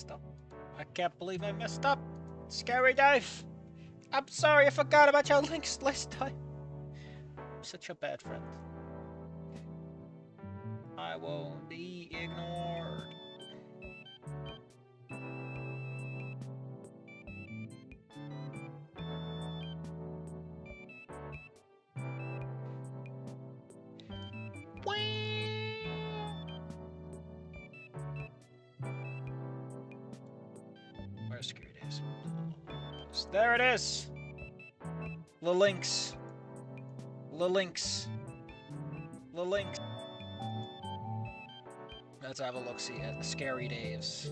messed up. I can't believe I messed up. Scary Dave. I'm sorry, I forgot about your links last time. I'm such a bad friend. I won't be ignored. Where's Scary Days? There it is! The links. The links. The links. Let's have a look-see at the Scary Daves.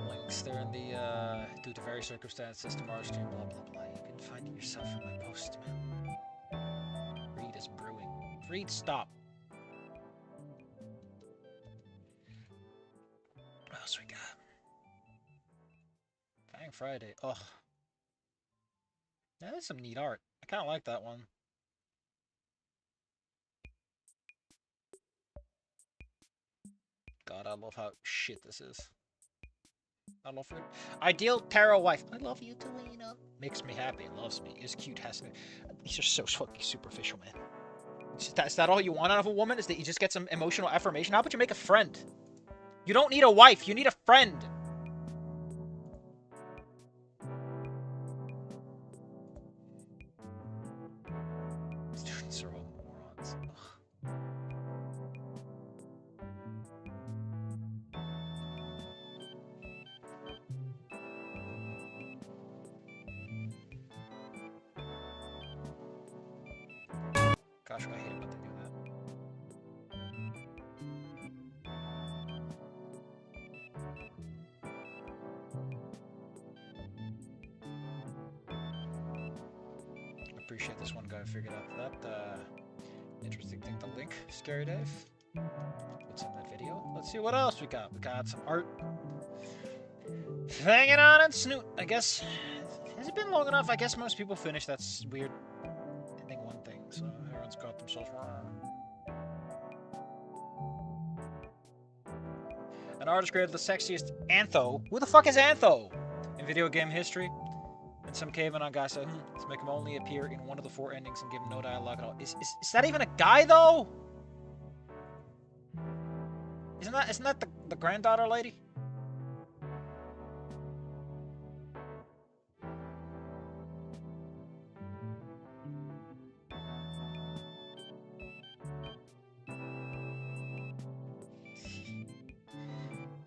Links, they're in the, due to various circumstances, tomorrow's stream, blah blah blah. You can find it yourself in my post, man. Reed is brewing. Reed, stop. What else we got? Fang Friday. Ugh. That is some neat art. I kind of like that one. God, I love how shit this is. I love it. Ideal tarot wife. I love you too, Lena. Makes me happy. Loves me. Is cute. Has to. These are so fucking superficial, man. Is that all you want out of a woman? Is that you just get some emotional affirmation? How about you make a friend? You don't need a wife. You need a friend. Students are all morons. Ugh. Gosh, I hate it when they do that. I appreciate this one guy figured out that interesting thing to link. Scary Dave. What's in that video? Let's see what else we got. We got some art. Hanging on and Snoot, I guess. Has it been long enough? I guess most people finish. That's weird. Ending one thing, so everyone's got themselves wrong. An artist created the sexiest Antho. Who the fuck is Antho? In video game history. And some caveman guy said, let's make him only appear in one of the 4 endings and give him no dialogue at all. Is that even a guy though? Isn't that the granddaughter lady?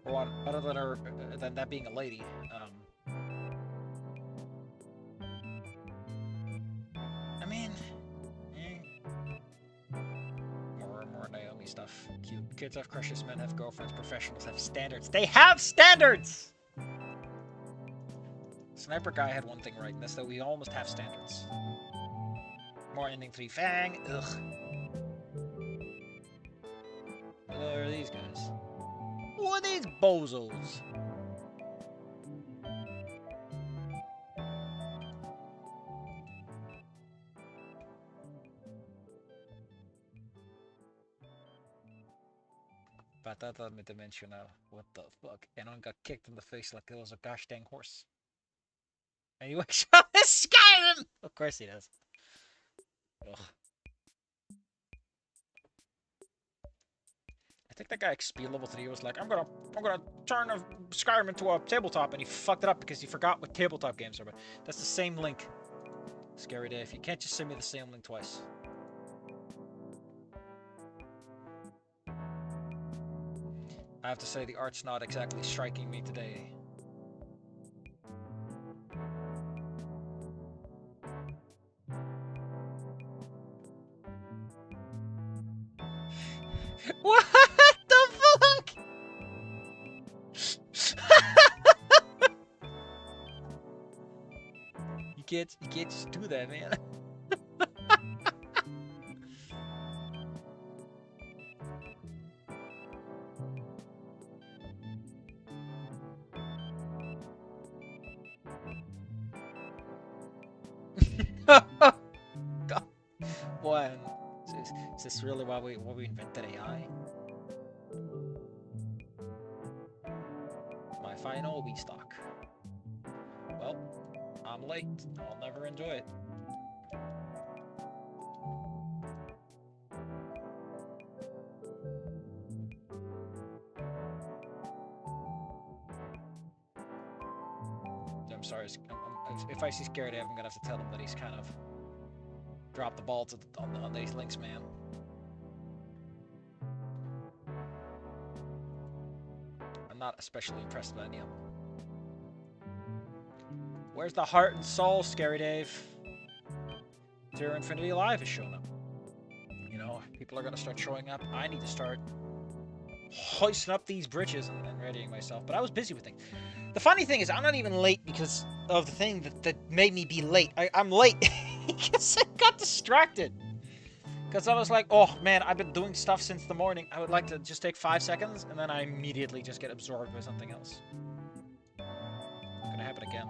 Or other than her, than that being a lady, I mean, more Naomi stuff. Cute. Kids have crushes, men have girlfriends, professionals have standards. They have standards! Sniper guy had one thing right, and that's that we almost have standards. More ending 3 Fang. Ugh. What are these guys? Who are these bozos? Patata multidimensional. What the fuck? And one got kicked in the face like it was a gosh dang horse. And he wakes up in Skyrim! Of course he does. Ugh. I think that guy XP level 3 was like, I'm gonna turn a Skyrim into a tabletop, and he fucked it up because he forgot what tabletop games are. But that's the same link. Scary Dave. You can't just send me the same link twice. I have to say the art's not exactly striking me today. What the fuck? You can't just do that, man. God. Boy, is this really why we invented AI? if I know we stock. Well, I'm late. I'll never enjoy it. I'm sorry. If I see Scared Dave, I'm gonna have to tell him that he's kind of dropped the ball on these links, man. I'm not especially impressed by any of them. Where's the heart and soul, Scary Dave? Zero Infinity Live has shown up. You know, people are gonna start showing up. I need to start hoisting up these bridges and readying myself. But I was busy with things. The funny thing is, I'm not even late because of the thing that made me be late. I'm late because I got distracted. Because I was like, oh man, I've been doing stuff since the morning. I would like to just take 5 seconds, and then I immediately just get absorbed by something else. It's gonna happen again.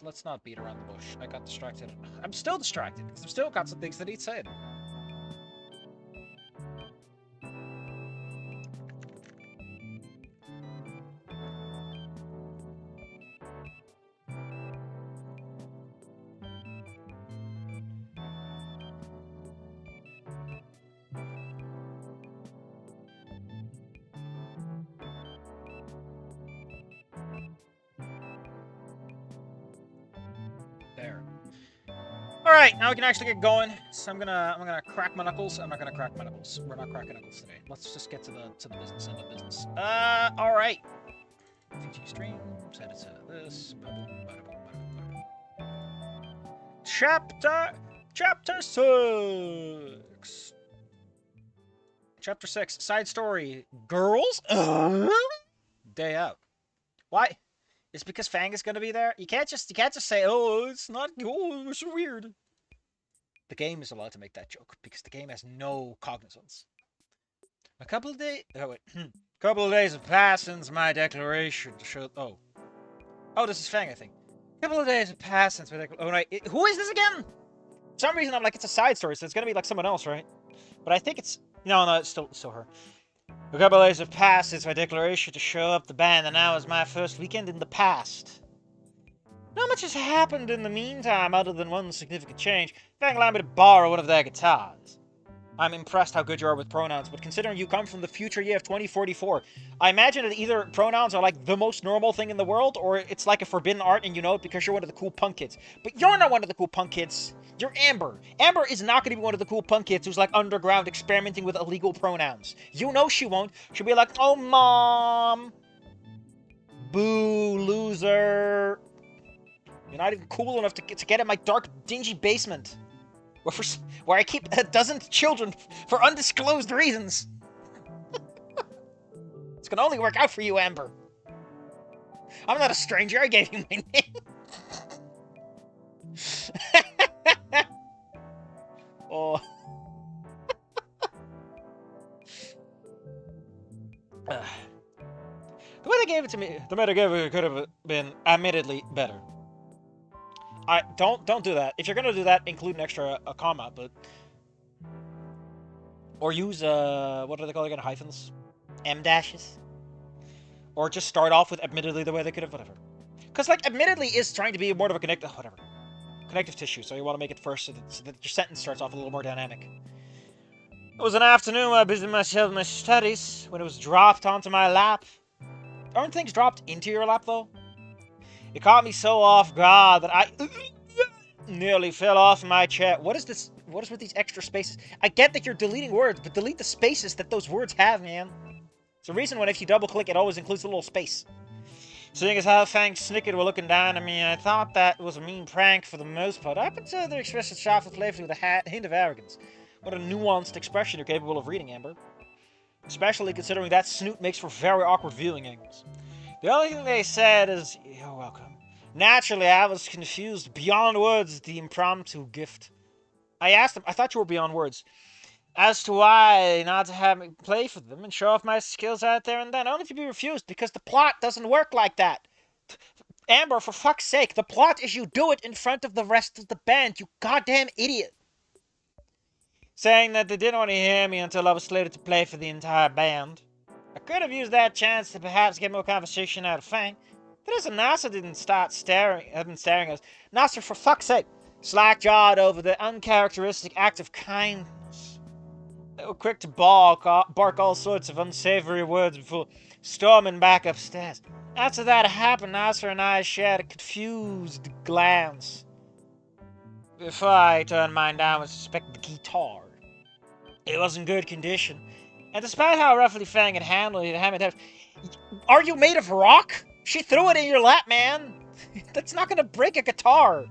Let's not beat around the bush. I got distracted. I'm still distracted because I've still got some things that he said. There. All right, now we can actually get going. So I'm gonna crack my knuckles. I'm not gonna crack my knuckles. We're not cracking knuckles today. Let's just get to the business end of business. All right. VG stream. Set it to this. Chapter 6. Chapter 6. Side story. Girls. Day out. Why? It's because Fang is gonna be there. You can't just say, oh, it's not. Oh, it's weird. The game is allowed to make that joke because the game has no cognizance. A couple of days. Oh wait. Couple of days have passed since my declaration to show. Oh, this is Fang, I think. A couple of days have passed since my declaration. Oh right. Who is this again? For some reason I'm like, it's a side story, so it's gonna be like someone else, right? But I think it's no, it's still her. A couple of days have passed since my declaration to show up the band, and now is my first weekend in the past. Not much has happened in the meantime, other than one significant change. Fang allowed me to borrow one of their guitars. I'm impressed how good you are with pronouns, but considering you come from the future year of 2044, I imagine that either pronouns are like the most normal thing in the world, or it's like a forbidden art and you know it because you're one of the cool punk kids. But you're not one of the cool punk kids. You're Amber. Amber is not going to be one of the cool punk kids who's like underground experimenting with illegal pronouns. You know she won't. She'll be like, oh, mom. Boo, loser. You're not even cool enough to get in my dark, dingy basement. Where I keep a dozen children for undisclosed reasons. It's gonna only work out for you, Amber. I'm not a stranger. I gave you my name. Oh. The way they gave it to me, the way they gave it could have been admittedly better. Don't do that. If you're gonna do that, include an extra comma, but or use what are they called again? Hyphens, M dashes, or just start off with admittedly the way they could have, whatever. Because like admittedly is trying to be more of a connective tissue, so you want to make it first so that your sentence starts off a little more dynamic. It was an afternoon I busied myself in my studies when it was dropped onto my lap. Aren't things dropped into your lap though? It caught me so off guard that I nearly fell off my chair. What is this? What is with these extra spaces? I get that you're deleting words, but delete the spaces that those words have, man. It's the reason when if you double click, it always includes a little space. Seeing as how Fang and Snicket were looking down at me, I thought that was a mean prank for the most part. Up until they expressed a shaft of flavor with a hint of arrogance. What a nuanced expression you're capable of reading, Amber. Especially considering that snoot makes for very awkward viewing angles. The only thing they said is, you're welcome. Naturally, I was confused beyond words at the impromptu gift. I asked them, I thought you were beyond words, as to why not to have me play for them and show off my skills out there and then, only to be refused because the plot doesn't work like that. Amber, for fuck's sake, the plot is you do it in front of the rest of the band, you goddamn idiot. Saying that they didn't want to hear me until I was slated to play for the entire band. I could have used that chance to perhaps get more conversation out of Fang. But as Nasser didn't start staring at us. Nasser, for fuck's sake, slack-jawed over the uncharacteristic act of kindness. They were quick to bark all sorts of unsavory words before storming back upstairs. After that happened, Nasser and I shared a confused glance before I turned mine down with respect to the guitar. It was in good condition, and despite how roughly Fang had handled it, are you made of rock? She threw it in your lap, man. That's not gonna break a guitar.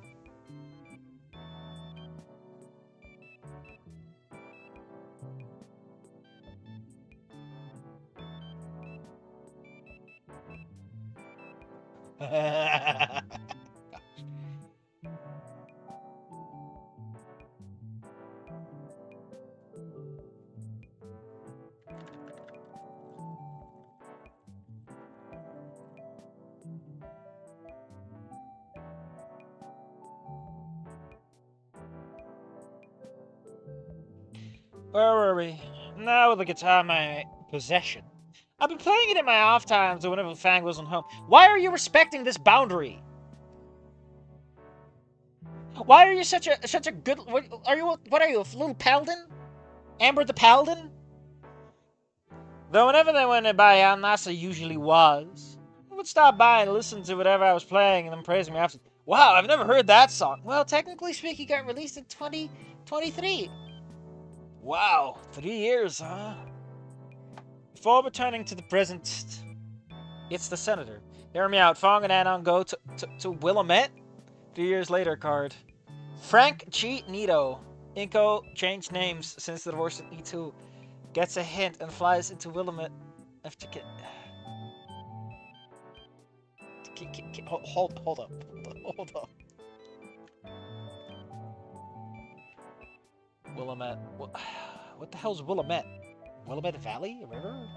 Where were we? Now with the guitar in my possession. I've been playing it in my off times or whenever Fang wasn't home. Why are you respecting this boundary? Why are you such a good... What are you, a little paladin? Amber the Paladin? Though whenever they went by, Al Nasser usually was. He would stop by and listen to whatever I was playing and then praise me after. Wow, I've never heard that song. Well, technically speaking, it got released in 2023. Wow, 3 years, huh? Before returning to the present, it's the senator. Hear me out. Fong and Anon go to Willamette. 3 years later card. Frank G. Nito. Inco changed names since the divorce in E2. Gets a hint and flies into Willamette after hold up. Willamette. What the hell's Willamette? Willamette Valley? A river?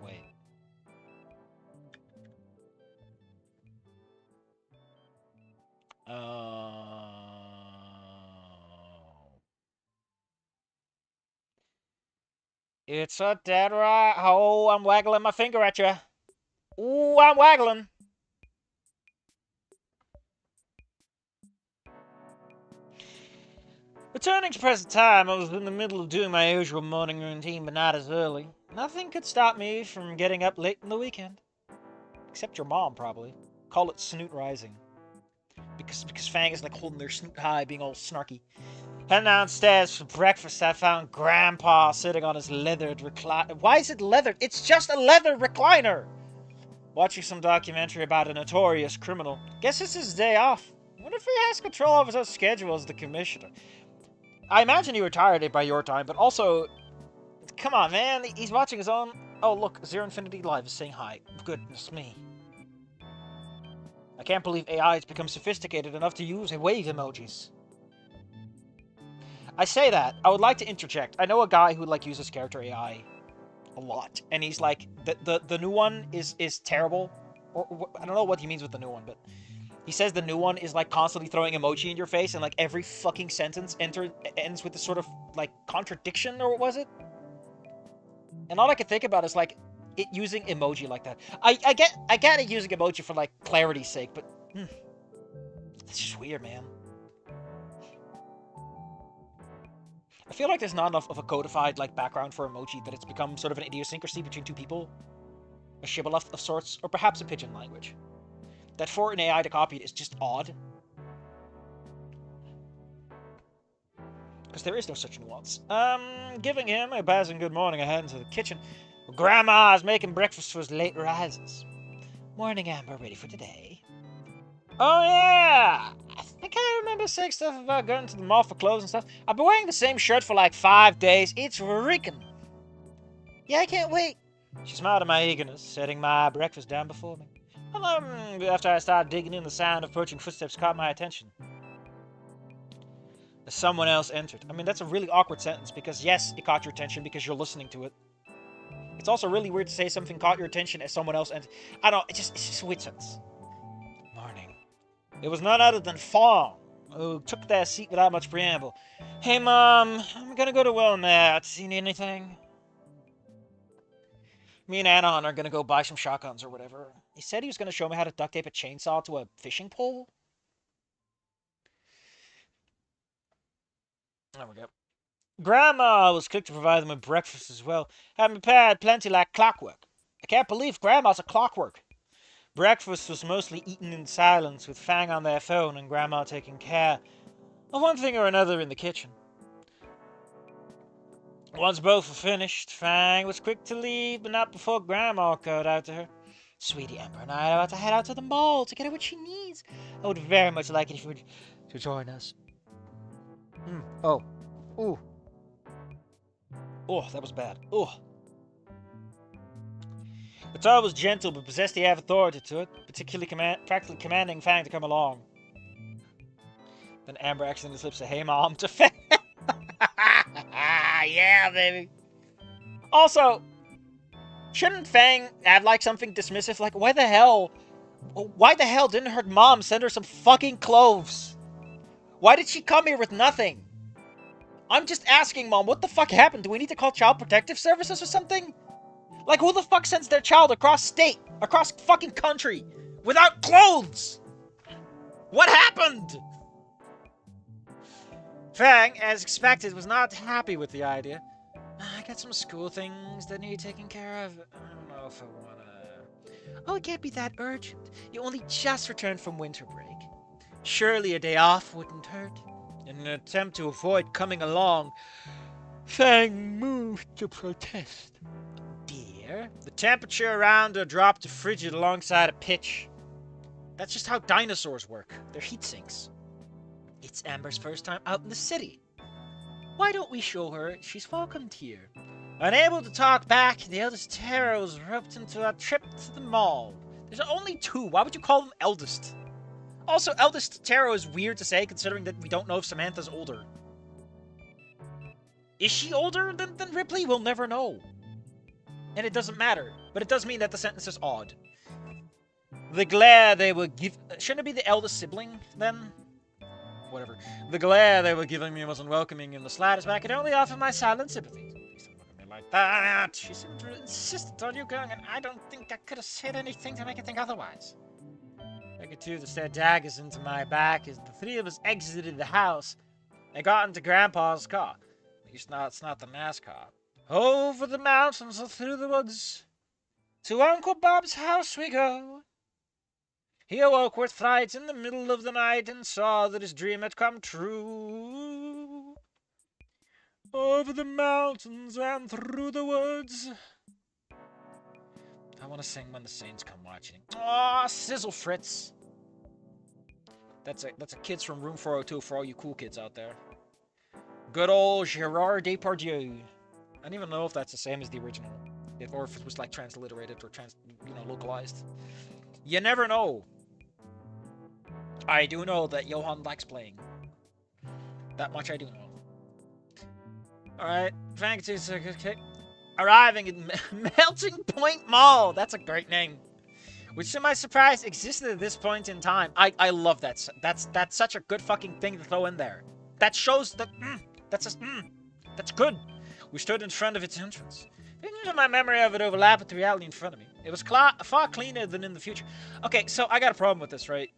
Wait. It's a dead right. Oh, I'm waggling my finger at you. Ooh, I'm waggling. Returning to present time, I was in the middle of doing my usual morning routine, but not as early. Nothing could stop me from getting up late in the weekend. Except your mom, probably. Call it snoot rising. Because Fang is like holding their snoot high, being all snarky. Heading downstairs for breakfast, I found Grandpa sitting on his leathered recliner. Why is it leathered? It's just a leather recliner! Watching some documentary about a notorious criminal. Guess it's his day off. I wonder if he has control of his own schedule as the commissioner. I imagine he retired by your time, but also... Come on, man. He's watching his own... Oh, look. Zero Infinity Live is saying hi. Goodness me. I can't believe AI has become sophisticated enough to use wave emojis. I say that. I would like to interject. I know a guy who like uses character AI a lot, and he's like, the new one is terrible. Or I don't know what he means with the new one, but he says the new one is like constantly throwing emoji in your face, and like every fucking sentence ends with this sort of like contradiction, or what was it? And all I can think about is like it using emoji like that. I get it using emoji for like clarity's sake, but it's just weird, man. I feel like there's not enough of a codified like background for emoji that it's become sort of an idiosyncrasy between two people, a shibboleth of sorts, or perhaps a pidgin language. That for an AI to copy it is just odd. Because there is no such nuance. Giving him a passing good morning, I head into the kitchen. Grandma's making breakfast for his late rises. Morning, Amber. Ready for today? Oh, yeah! I think I remember saying stuff about going to the mall for clothes and stuff. I've been wearing the same shirt for like 5 days. It's reeking. Yeah, I can't wait. She smiled at my eagerness, setting my breakfast down before me. After I started digging in, the sound of approaching footsteps caught my attention. As someone else entered. I mean, that's a really awkward sentence because, yes, it caught your attention because you're listening to it. It's also really weird to say something caught your attention as someone else entered. I don't know, it's just a weird sentence. Morning. It was none other than Fong, who took their seat without much preamble. Hey, Mom, I'm gonna go to Wilmette. You need anything? Me and Anahan are gonna go buy some shotguns or whatever. He said he was gonna show me how to duct tape a chainsaw to a fishing pole. There we go. Grandma was quick to provide them with breakfast as well, having prepared plenty like clockwork. I can't believe Grandma's a clockwork. Breakfast was mostly eaten in silence, with Fang on their phone and Grandma taking care of one thing or another in the kitchen. Once both were finished, Fang was quick to leave, but not before Grandma called out to her. Sweetie, Amber and I are about to head out to the mall to get her what she needs. I would very much like it if you would to join us. Oh. Ooh. Oh, that was bad. Oh. The tone was gentle, but possessed the air of authority to it, particularly practically commanding Fang to come along. Then Amber accidentally slips a "Hey, Mom" to Fang. Yeah, baby. Also, shouldn't Fang have like something dismissive? Like, why the hell didn't her mom send her some fucking clothes? Why did she come here with nothing? I'm just asking, Mom, what the fuck happened? Do we need to call Child Protective Services or something? Like, who the fuck sends their child across state, across fucking country, without clothes? What happened? Fang, as expected, was not happy with the idea. I got some school things that need taking care of. I don't know if I wanna... Oh, it can't be that urgent. You only just returned from winter break. Surely a day off wouldn't hurt. In an attempt to avoid coming along, Fang moved to protest. Dear, the temperature around her dropped to frigid alongside a pitch. That's just how dinosaurs work. They're heat sinks. It's Amber's first time out in the city. Why don't we show her she's welcomed here? Unable to talk back, the eldest Tara was roped into a trip to the mall. There's only 2. Why would you call them eldest? Also, eldest Tara is weird to say, considering that we don't know if Samantha's older. Is she older than Ripley? We'll never know. And it doesn't matter. But it does mean that the sentence is odd. The glare they were shouldn't it be the eldest sibling, then? Whatever. The glare they were giving me wasn't welcoming in the slightest, but I could only offer my silent sympathy. Please don't look at me like that. She seemed to insist on you going, and I don't think I could have said anything to make it think otherwise. I could too to stare daggers into my back as the 3 of us exited the house and got into Grandpa's car. At least it's not the NASCAR. Over the mountains and through the woods. To Uncle Bob's house we go. He awoke with fright in the middle of the night and saw that his dream had come true. Over the mountains and through the woods. I want to sing When the Saints Come Marching. Aw, sizzle Fritz. That's a Kids from Room 402 for all you cool kids out there. Good old Gerard Depardieu. I don't even know if that's the same as the original, or if it was like transliterated or localized. You never know. I do know that Johan likes playing. That much I do know. Alright, thank you. Okay. Arriving at Melting Point Mall. That's a great name. Which, to my surprise, existed at this point in time. I love that. That's such a good fucking thing to throw in there. That shows that that's good. We stood in front of its entrance. My memory of it overlapped with the reality in front of me. It was far cleaner than in the future. Okay, so I got a problem with this, right?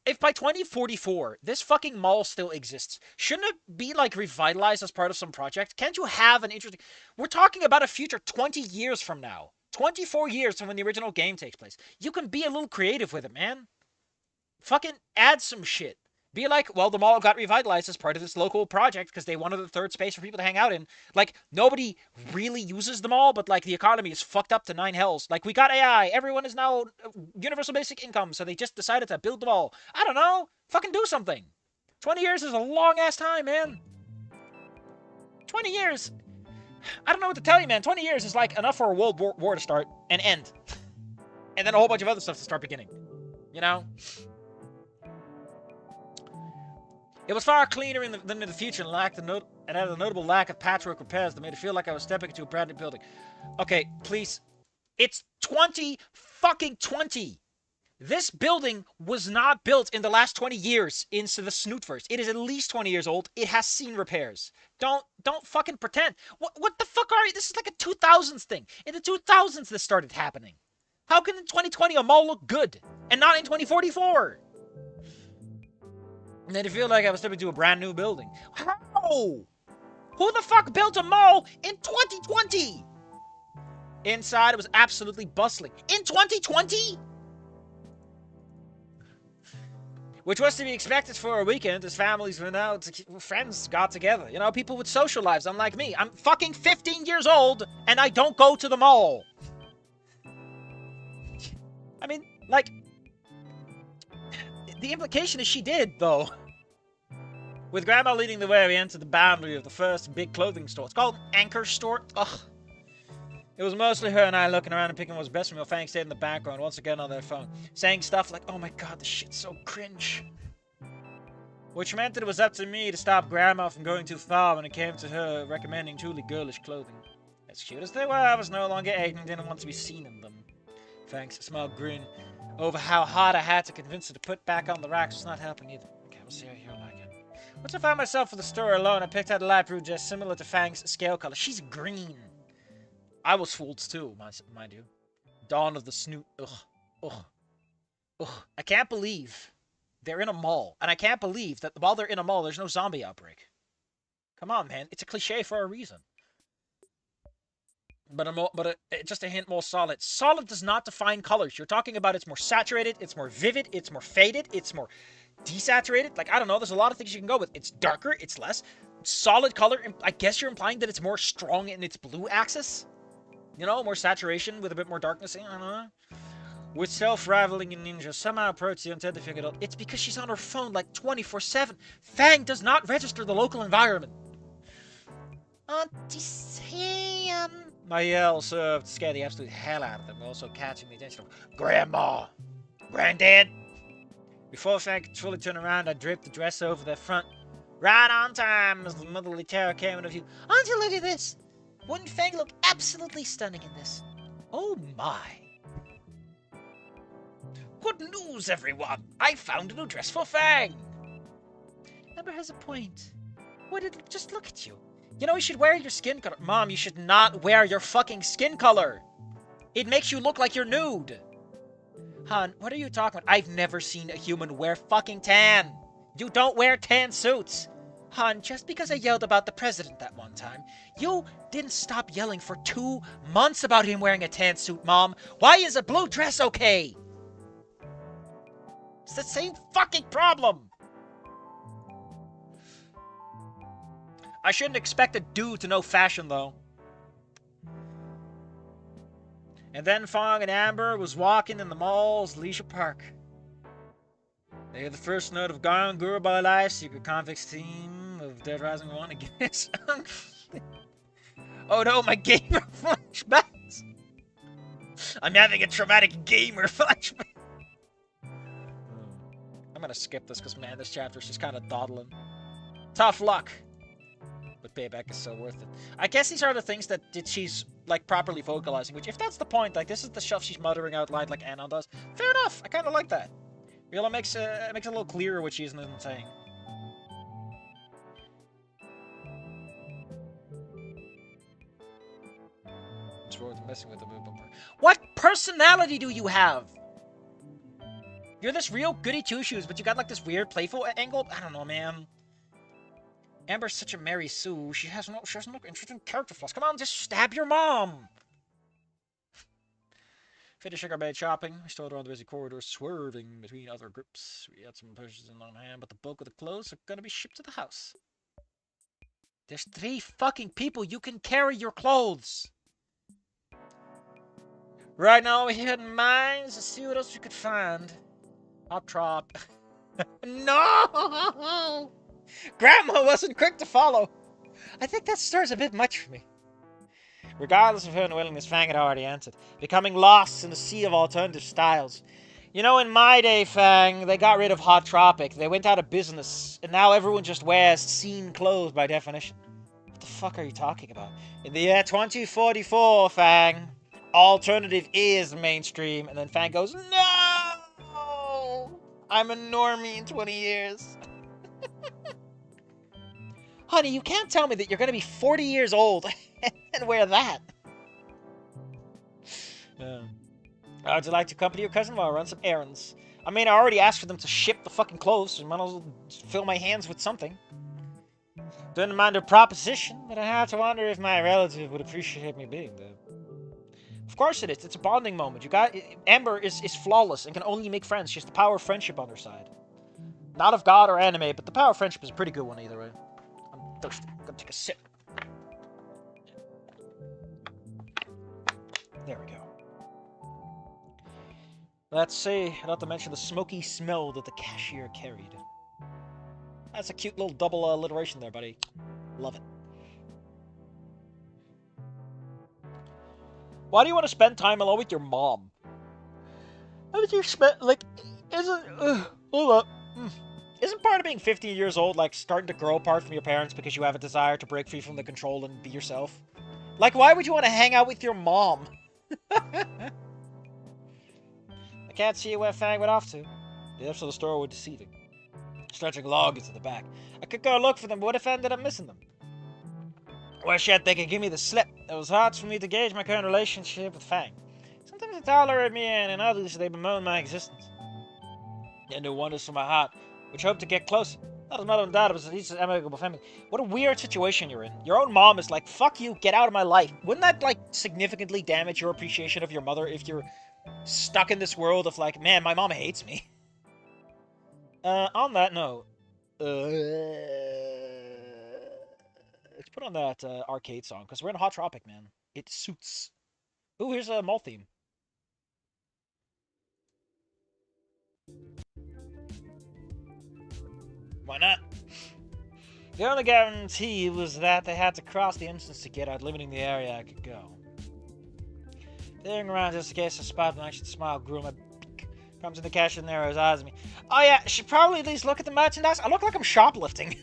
If by 2044 this fucking mall still exists, shouldn't it be like revitalized as part of some project? Can't you have an interesting... We're talking about a future 20 years from now. 24 years from when the original game takes place. You can be a little creative with it, man. Fucking add some shit. Be like, well, the mall got revitalized as part of this local project because they wanted a third space for people to hang out in. Like, nobody really uses the mall, but, like, the economy is fucked up to 9 hells. Like, we got AI. Everyone is now universal basic income, so they just decided to build the mall. I don't know. Fucking do something. 20 years is a long-ass time, man. 20 years. I don't know what to tell you, man. 20 years is, like, enough for a world war to start and end. And then a whole bunch of other stuff to start beginning. You know? It was far cleaner than in the future and had a notable lack of patchwork repairs that made it feel like I was stepping into a brand new building. Okay, please. It's 2020. This building was not built in the last 20 years into the Snootverse. It is at least 20 years old. It has seen repairs. Don't fucking pretend. What the fuck are you? This is like a 2000s thing. In the 2000s this started happening. How can in 2020 a mall look good and not in 2044? And then it feel like I was stepping into a brand new building. How? Who the fuck built a mall in 2020? Inside, it was absolutely bustling. In 2020? Which was to be expected for a weekend, as families went out, friends got together. You know, people with social lives, unlike me. I'm fucking 15 years old, and I don't go to the mall. I mean, like... The implication is she did, though. With Grandma leading the way, we entered the boundary of the first big clothing store. It's called Anchor Store. Ugh. It was mostly her and I looking around and picking what was best for me while Fang stayed in the background, once again on their phone, saying stuff like, oh my god, this shit's so cringe. Which meant that it was up to me to stop Grandma from going too far when it came to her recommending truly girlish clothing. As cute as they were, I was no longer 8 and didn't want to be seen in them. Fang's small grin over how hard I had to convince her to put back on the racks was not helping either. Okay, we'll see how you like it. Once I found myself at the store alone, I picked out a light blue dress similar to Fang's scale color. She's green. I was fooled too, mind you. Dawn of the Snoot. Ugh. Ugh. Ugh. I can't believe they're in a mall. And I can't believe that while they're in a mall, there's no zombie outbreak. Come on, man. It's a cliche for a reason. But just a hint more solid. Solid does not define colors. You're talking about it's more saturated, it's more vivid, it's more faded, it's more desaturated. Like, I don't know, there's a lot of things you can go with. It's darker, it's less. Solid color, I guess you're implying that it's more strong in its blue axis? You know, more saturation with a bit more darkness. I don't know. With self-rivaling in ninja, somehow approached the undead figured out it's because she's on her phone like 24/7. Fang does not register the local environment. Auntie Sam. My yell served to scare the absolute hell out of them, also catching the attention of Grandma! Granddad! Before Fang could fully turn around, I draped the dress over their front. Right on time as the motherly terror came into view. Auntie, look at this! Wouldn't Fang look absolutely stunning in this? Oh my! Good news, everyone! I found a new dress for Fang! Amber has a point. Just look at you. You know, you should wear your skin color. Mom, you should not wear your fucking skin color. It makes you look like you're nude. Hon, what are you talking about? I've never seen a human wear fucking tan. You don't wear tan suits. Hon, just because I yelled about the president that one time, you didn't stop yelling for 2 months about him wearing a tan suit, Mom. Why is a blue dress okay? It's the same fucking problem! I shouldn't expect a dude to know fashion, though. And then Fong and Amber was walking in the mall's leisure park. They had the first note of Gone Girl by Life, Secret Convicts team of Dead Rising 1 against... Oh no, my gamer flashbacks! I'm having a traumatic gamer flashback! I'm gonna skip this because, man, this chapter's just kind of dawdling. Tough luck! But payback is so worth it. I guess these are the things that she's, like, properly vocalizing, which, if that's the point, like, this is the stuff she's muttering out loud like Anon does. Fair enough, I kind of like that. Really makes it a little clearer what she isn't saying. It's worth messing with the move bumper. What personality do you have? You're this real goody two-shoes, but you got, like, this weird playful angle? I don't know, man. Amber's such a Mary Sue. She has no interesting character flaws. Come on, just stab your mom. Finishing our bed shopping, we strolled around the busy corridor, swerving between other groups. We had some purchases on hand, but the bulk of the clothes are gonna be shipped to the house. There's 3 fucking people. You can carry your clothes. Right now, we head in mines to see what else we could find. Hot trop. No! Grandma wasn't quick to follow. I think that stirs a bit much for me. Regardless of her unwillingness, Fang had already answered, becoming lost in the sea of alternative styles. You know, in my day, Fang, they got rid of Hot Tropic. They went out of business, and now everyone just wears scene clothes by definition. What the fuck are you talking about? In the year 2044, Fang, alternative is mainstream. And then Fang goes, no! I'm a normie in 20 years. Honey, you can't tell me that you're going to be 40 years old and wear that. Would you like to accompany your cousin while I run some errands? I mean, I already asked for them to ship the fucking clothes, so I might as well fill my hands with something. Don't mind a proposition, but I have to wonder if my relative would appreciate me being there. Of course it is. It's a bonding moment. Amber is flawless and can only make friends. She has the power of friendship on her side. Not of God or anime, but the power of friendship is a pretty good one either way. I'm thirsty. I'm gonna take a sip. There we go. Let's see. Not to mention the smoky smell that the cashier carried. That's a cute little double alliteration there, buddy. Love it. Why do you want to spend time alone with your mom? How would you spend, like, hold up. Isn't part of being 15 years old, like, starting to grow apart from your parents because you have a desire to break free from the control and be yourself? Like, why would you want to hang out with your mom? I can't see where Fang went off to. The rest of the store were deceiving. Stretching longings to the back. I could go look for them, but what if I ended up missing them? Wish they could give me the slip. It was hard for me to gauge my current relationship with Fang. Sometimes they tolerate me, and in others they bemoan my existence. And do wonders for my heart, which hope to get closer. Not as mother and daughter, but at least as amicable family. What a weird situation you're in. Your own mom is like, fuck you, get out of my life. Wouldn't that, like, significantly damage your appreciation of your mother if you're stuck in this world of, like, man, my mom hates me? On that note, let's put on that arcade song, because we're in Hot Tropic, man. It suits. Ooh, here's a mall theme. Why not? The only guarantee was that they had to cross the instance to get out, limiting the area I could go. Staring around just in case I spot an anxious smile grew on my beak. Comes in the cashier and narrows his eyes at me. Oh yeah, should probably at least look at the merchandise. I look like I'm shoplifting.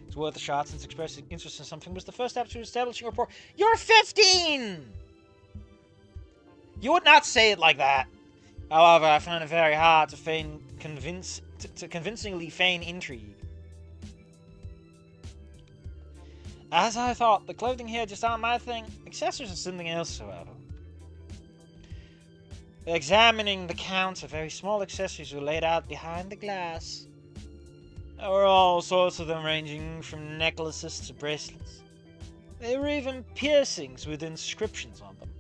It's worth a shot since expressing interest in something was the first step to establishing a rapport. You're 15! You would not say it like that. However, I find it very hard to convincingly feign intrigue. As I thought, the clothing here just aren't my thing. Accessories are something else, however. Examining the counter, very small accessories were laid out behind the glass. There were all sorts of them, ranging from necklaces to bracelets. There were even piercings with inscriptions on them.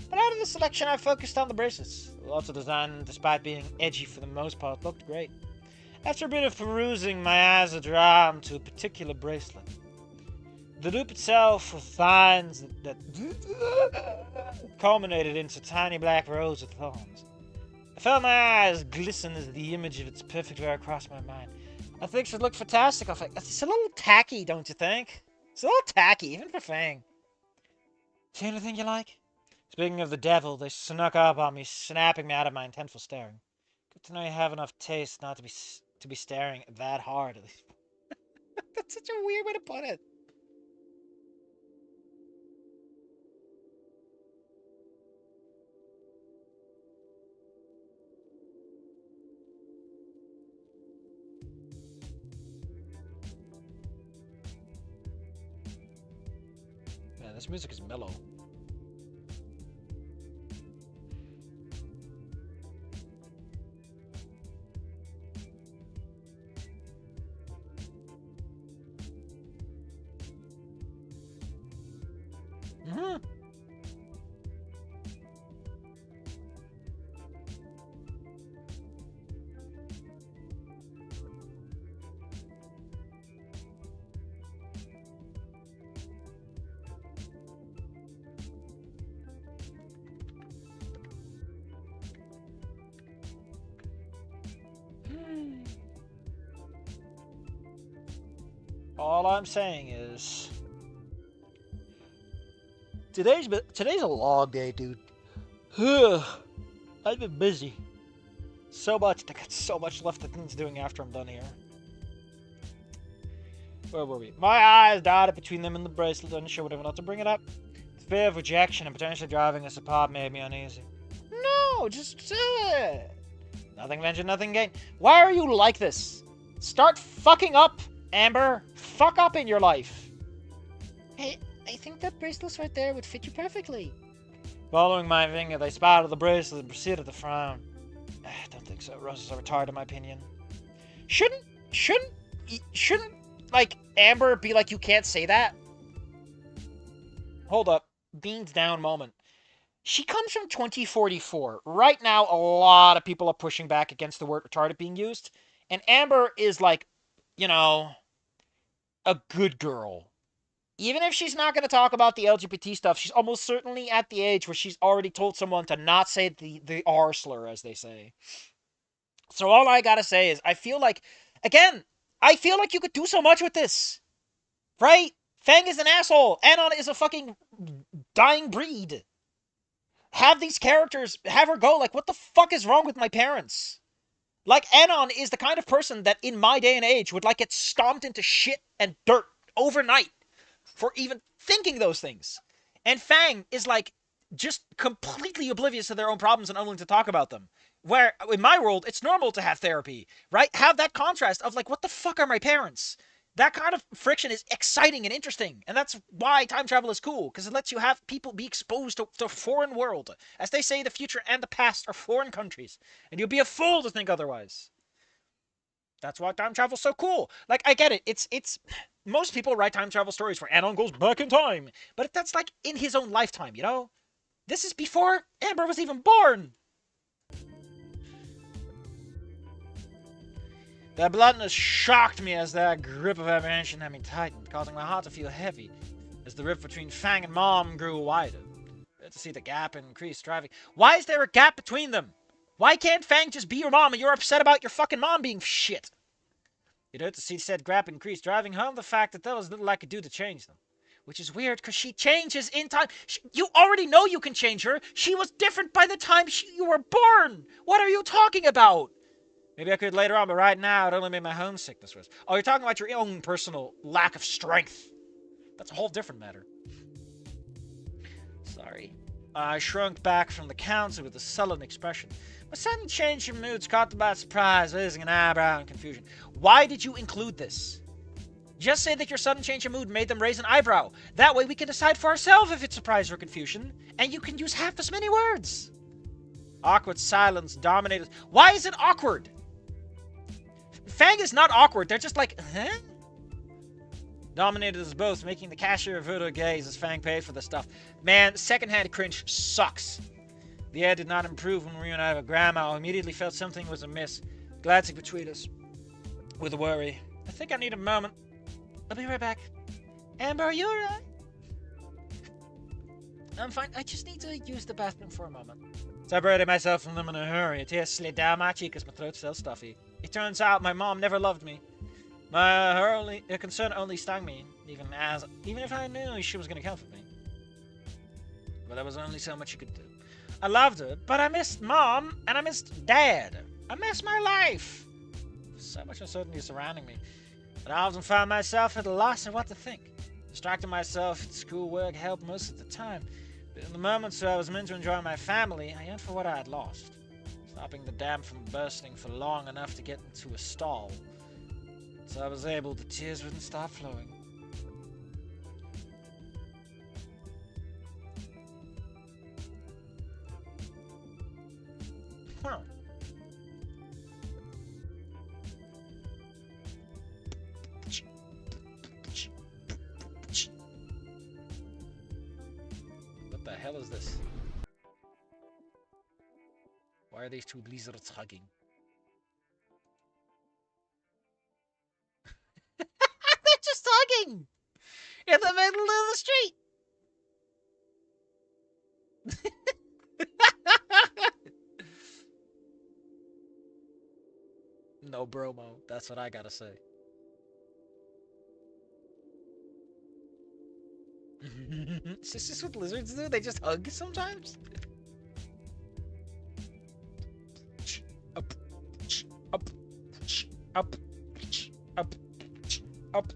But out of the selection, I focused on the bracelets. Lots of design, despite being edgy for the most part, looked great. After a bit of perusing, my eyes are drawn to a particular bracelet. The loop itself with thorns that culminated into tiny black rows of thorns. I felt my eyes glisten as the image of its perfect wear crossed my mind. I think it would look fantastic. It's a little tacky, don't you think? It's a little tacky, even for Fang. See anything you like? Speaking of the devil, they snuck up on me, snapping me out of my intentful staring. Good to know you have enough taste not to be staring that hard, at least. That's such a weird way to put it. Man, this music is mellow. Mm-hmm. All I'm saying is, today's a long day, dude. I've been busy. So much. I got so much left that things doing after I'm done here. Where were we? My eyes dotted between them and the bracelet, unsure whatever not to bring it up. The fear of rejection and potentially driving us apart made me uneasy. No, just do it. Nothing ventured, nothing gained. Why are you like this? Start fucking up, Amber. Fuck up in your life. Hey, I think that bracelet right there would fit you perfectly. Following my finger, they spotted the bracelet and proceeded to frown. I don't think so. Roses are retarded, in my opinion. Shouldn't, like, Amber be like, you can't say that? Hold up. Beans down moment. She comes from 2044. Right now, a lot of people are pushing back against the word retarded being used. And Amber is like, you know, a good girl. Even if she's not going to talk about the LGBT stuff, she's almost certainly at the age where she's already told someone to not say the R slur, as they say. So all I gotta say is, I feel like, again, I feel like you could do so much with this. Right? Fang is an asshole. Anon is a fucking dying breed. Have these characters, have her go, like, what the fuck is wrong with my parents? Like, Anon is the kind of person that, in my day and age, would, like, get stomped into shit and dirt overnight for even thinking those things. And Fang is, like, just completely oblivious to their own problems and unwilling to talk about them. Where, in my world, it's normal to have therapy, right? Have that contrast of, like, what the fuck are my parents? That kind of friction is exciting and interesting, and that's why time travel is cool, because it lets you have people be exposed to a foreign world. As they say, the future and the past are foreign countries, and you'd be a fool to think otherwise. That's why time travel's so cool. Like, I get it. It's most people write time travel stories where Anon goes back in time, but that's, like, in his own lifetime, you know? This is before Amber was even born! That bluntness shocked me as that grip of apprehension had me tightened, causing my heart to feel heavy as the rift between Fang and Mom grew wider. To see the gap increase driving. Why is there a gap between them? Why can't Fang just be your mom and you're upset about your fucking mom being shit? You'd hurt to see said gap increase, driving home the fact that there was little I could do to change them. Which is weird, because she changes in time. You already know you can change her. She was different by the time you were born. What are you talking about? Maybe I could later on, but right now it only made my homesickness worse. Oh, you're talking about your own personal lack of strength. That's a whole different matter. Sorry. I shrunk back from the counter with a sullen expression. My sudden change in moods caught them by surprise, raising an eyebrow in confusion. Why did you include this? Just say that your sudden change in mood made them raise an eyebrow. That way we can decide for ourselves if it's surprise or confusion, and you can use half as many words. Awkward silence dominated. Why is it awkward? Fang is not awkward. They're just like, huh? Dominated us both, making the cashier avert her gaze as Fang paid for the stuff. Man, secondhand cringe sucks. The air did not improve when we ran out of Grandma. I immediately felt something was amiss, glancing between us with worry. I think I need a moment. I'll be right back. Amber, are you alright? I'm fine. I just need to use the bathroom for a moment. Separated myself from them in a hurry. A tear slid down my cheek as my throat felt stuffy. It turns out my mom never loved me. Her concern only stung me, even if I knew she was going to comfort me. But there was only so much she could do. I loved her, but I missed Mom, and I missed Dad. I missed my life. So much uncertainty surrounding me, but I often found myself at a loss of what to think. Distracting myself with schoolwork helped most of the time, but in the moments where I was meant to enjoy my family, I yearned for what I had lost. Stopping the dam from bursting for long enough to get into a stall. So I was able, the tears wouldn't stop flowing. Huh. What the hell is this? Why are these two lizards hugging? They're just hugging! In the middle of the street! No bromo, that's what I gotta say. Is this just what lizards do? They just hug sometimes? Up, up, up, up, up.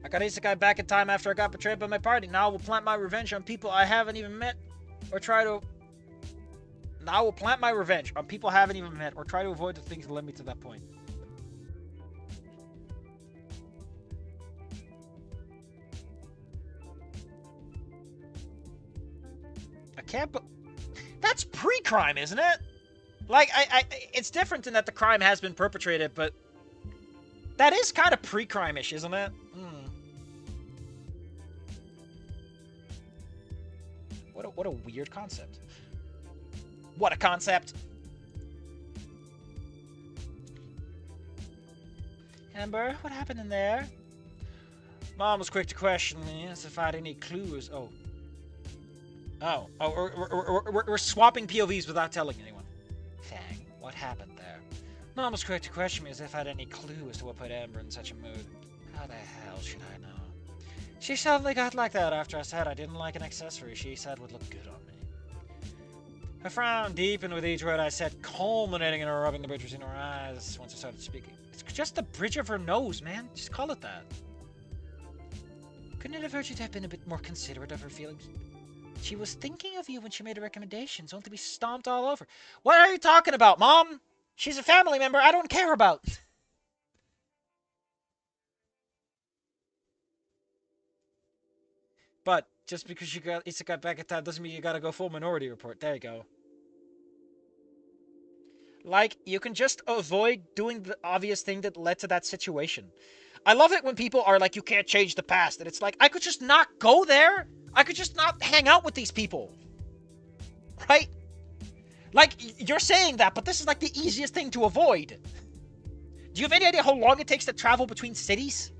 I got Isekai back in time after I got betrayed by my party. Now I will plant my revenge on people I haven't even met, or try to... Now I will plant my revenge on people I haven't even met, or try to avoid the things that led me to that point. I can't... That's pre-crime, isn't it? Like, it's different in that the crime has been perpetrated, but... That is kind of pre-crime-ish, isn't it? What a weird concept. What a concept! Amber, what happened in there? Mom was quick to question me as if I had any clues. We're swapping POVs without telling anyone. Fang, what happened there? Mom was quick to question me as if I had any clue as to what put Amber in such a mood. How the hell should I know? She suddenly got like that after I said I didn't like an accessory she said would look good on me. Her frown deepened with each word I said, culminating in her rubbing the bridge between her eyes once I started speaking. It's just the bridge of her nose, man. Just call it that. Couldn't it have hurt you to have been a bit more considerate of her feelings? She was thinking of you when she made her recommendations, only to be stomped all over. What are you talking about, Mom? She's a family member I don't care about. But just because you got Isekai back in time doesn't mean you gotta go full Minority Report. There you go. Like, you can just avoid doing the obvious thing that led to that situation. I love it when people are like, you can't change the past. And it's like, I could just not go there. I could just not hang out with these people. Right? Like, you're saying that, but this is like the easiest thing to avoid. Do you have any idea how long it takes to travel between cities?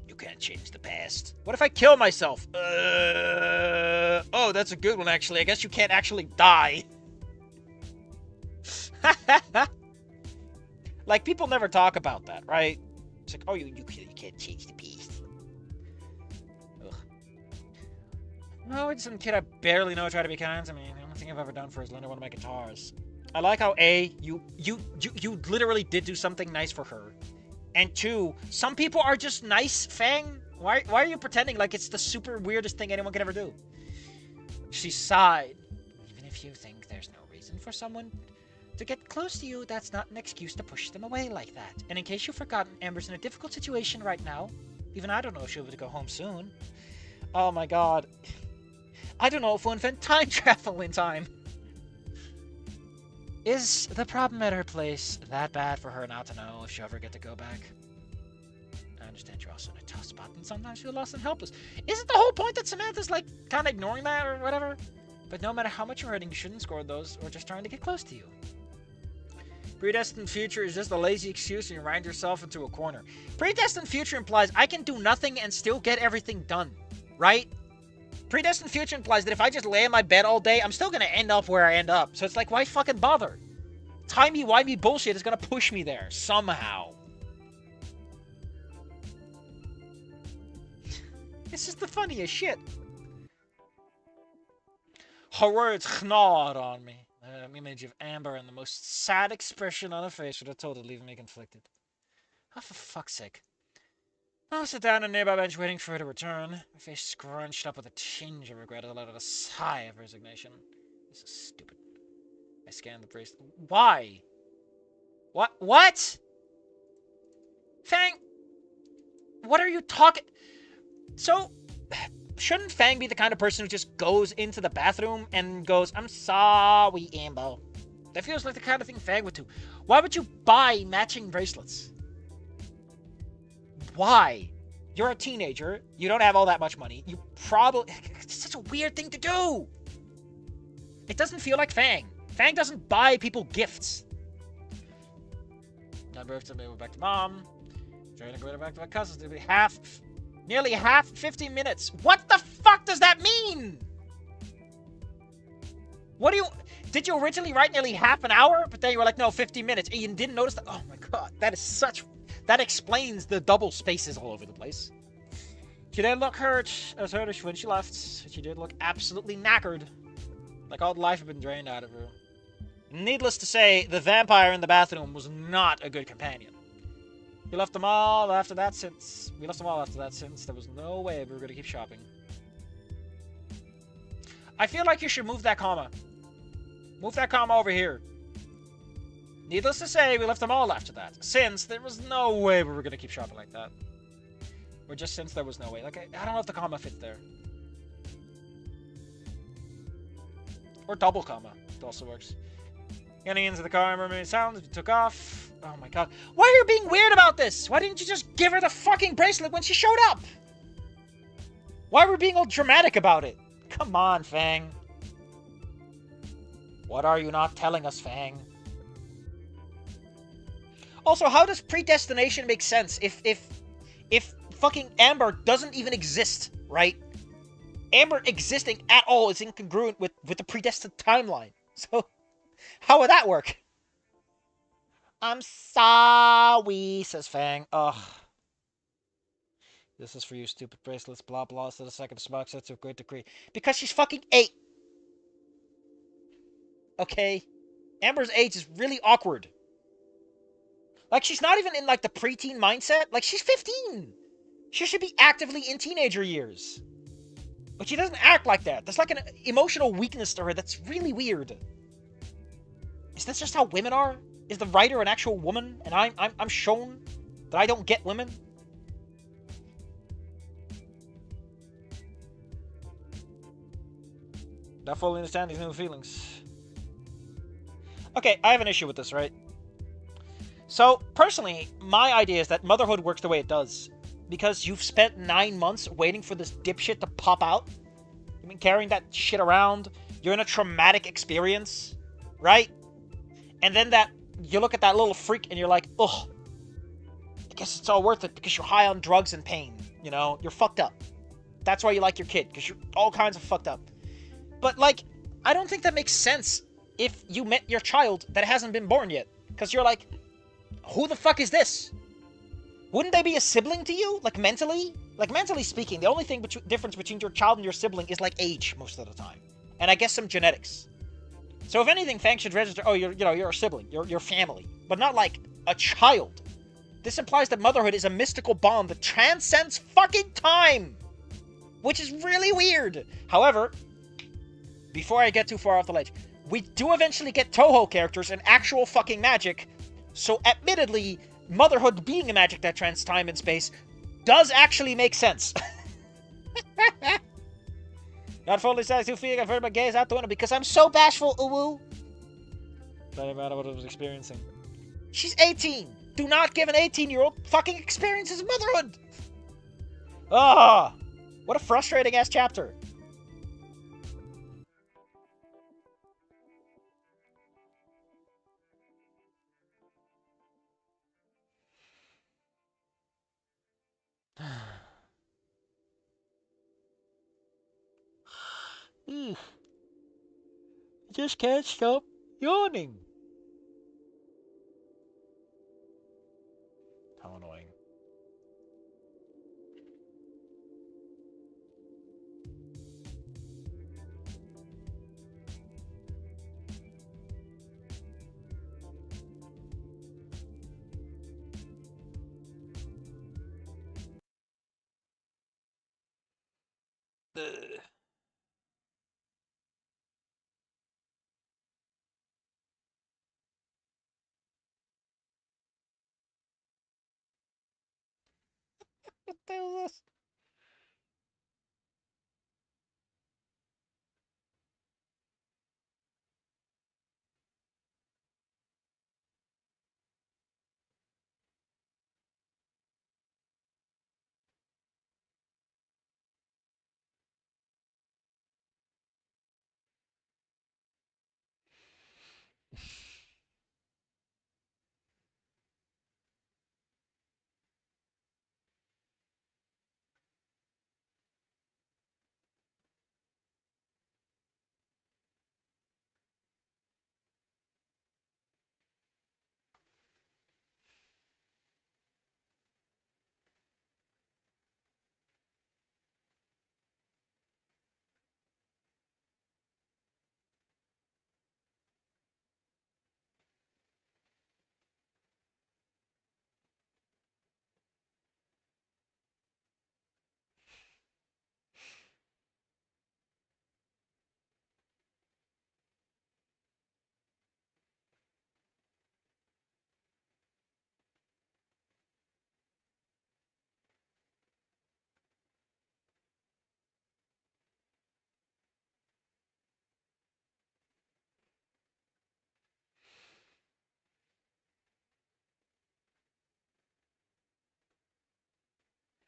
You can't change the past. What if I kill myself? Oh, that's a good one, actually. I guess you can't actually die. Like, people never talk about that, right? It's like, oh, you can't change the past. Ugh. Oh, it's some kid I barely know try to be kind to me. The only thing I've ever done for is lend her one of my guitars. I like how A, you literally did do something nice for her. And 2, some people are just nice, Fang. Why are you pretending like it's the super weirdest thing anyone can ever do? She sighed. Even if you think there's no reason for someone to get close to you, that's not an excuse to push them away like that. And in case you've forgotten, Amber's in a difficult situation right now. Even I don't know if she'll be able to go home soon. Oh my god. I don't know if we'll invent time travel in time. Is the problem at her place that bad for her not to know if she'll ever get to go back? I understand you're also in a tough spot, and sometimes feel lost and helpless. Isn't the whole point that Samantha's, like, kind of ignoring that or whatever? But no matter how much you're hurting, you shouldn't score those or just trying to get close to you. Predestined future is just a lazy excuse and you wind yourself into a corner. Predestined future implies I can do nothing and still get everything done, right? Predestined future implies that if I just lay in my bed all day, I'm still going to end up where I end up. So it's like, why fucking bother? Timey-wimey bullshit is going to push me there, somehow. It's just the funniest shit. Her words gnawed on me. An image of Amber and the most sad expression on her face would have told it, leaving me conflicted. Oh, for fuck's sake. I'll sit down on a nearby bench waiting for her to return. My face scrunched up with a tinge of regret as I let out a sigh of resignation. This is stupid. I scanned the bracelet. Why? What? Fang? What are you talking... So, shouldn't Fang be the kind of person who just goes into the bathroom and goes, I'm sorry, Amber? That feels like the kind of thing Fang would do. Why would you buy matching bracelets? Why? You're a teenager. You don't have all that much money. You probably... It's such a weird thing to do. It doesn't feel like Fang. Fang doesn't buy people gifts. My birthday, we went back to Mom. Trying to go back to my cousins. It'll be nearly half 50 minutes. What the fuck does that mean? What do you... Did you originally write nearly half an hour? But then you were like, no, 50 minutes. And you didn't notice that? Oh my god. That is such... That explains the double spaces all over the place. She didn't look hurt as when she left. She did look absolutely knackered. Like all the life had been drained out of her. Needless to say, the vampire in the bathroom was not a good companion. We left them all after that since there was no way we were going to keep shopping. I feel like you should move that comma. Move that comma over here. Needless to say, we left them all after that, since there was no way we were going to keep shopping like that. Or just since there was no way. Like, I don't know if the comma fits there. Or double comma. It also works. Getting into the car and remembering sounds, we took off. Oh my god. Why are you being weird about this? Why didn't you just give her the fucking bracelet when she showed up? Why were we being all dramatic about it? Come on, Fang. What are you not telling us, Fang? Also, how does predestination make sense if fucking Amber doesn't even exist, right? Amber existing at all is incongruent with the predestined timeline. So, how would that work? I'm sorry, says Fang. Ugh. This is for you, stupid bracelets, blah blah, so the second smoke sets to a great degree. Because she's fucking 8. Okay? Amber's age is really awkward. Like, she's not even in, like, the preteen mindset. Like, she's 15. She should be actively in teenager years. But she doesn't act like that. There's, like, an emotional weakness to her that's really weird. Is this just how women are? Is the writer an actual woman, and I'm shown that I don't get women? Not fully understand these new feelings. Okay, I have an issue with this, right? So, personally, my idea is that motherhood works the way it does. Because you've spent 9 months waiting for this dipshit to pop out. I mean, carrying that shit around. You're in a traumatic experience, right? And then you look at that little freak and you're like, ugh. I guess it's all worth it because you're high on drugs and pain. You know, you're fucked up. That's why you like your kid, because you're all kinds of fucked up. But, like, I don't think that makes sense if you met your child that hasn't been born yet. Because you're like, who the fuck is this? Wouldn't they be a sibling to you? Like, mentally? Like, mentally speaking, the only difference between your child and your sibling is, like, age most of the time. And I guess some genetics. So if anything, Fang should register, oh, you're a sibling. You're family. But not, like, a child. This implies that motherhood is a mystical bond that transcends fucking time. Which is really weird. However, before I get too far off the ledge, we do eventually get Toho characters and actual fucking magic. So, admittedly, motherhood being a magic that transcends time and space does actually make sense. Not fully satisfied feeling I've heard my gaze out the window because I'm so bashful, uwu. Doesn't matter what I was experiencing. She's 18. Do not give an 18-year-old fucking experiences of motherhood. Ah, what a frustrating ass chapter. I just can't stop yawning. How annoying. Ugh. What the hell is this?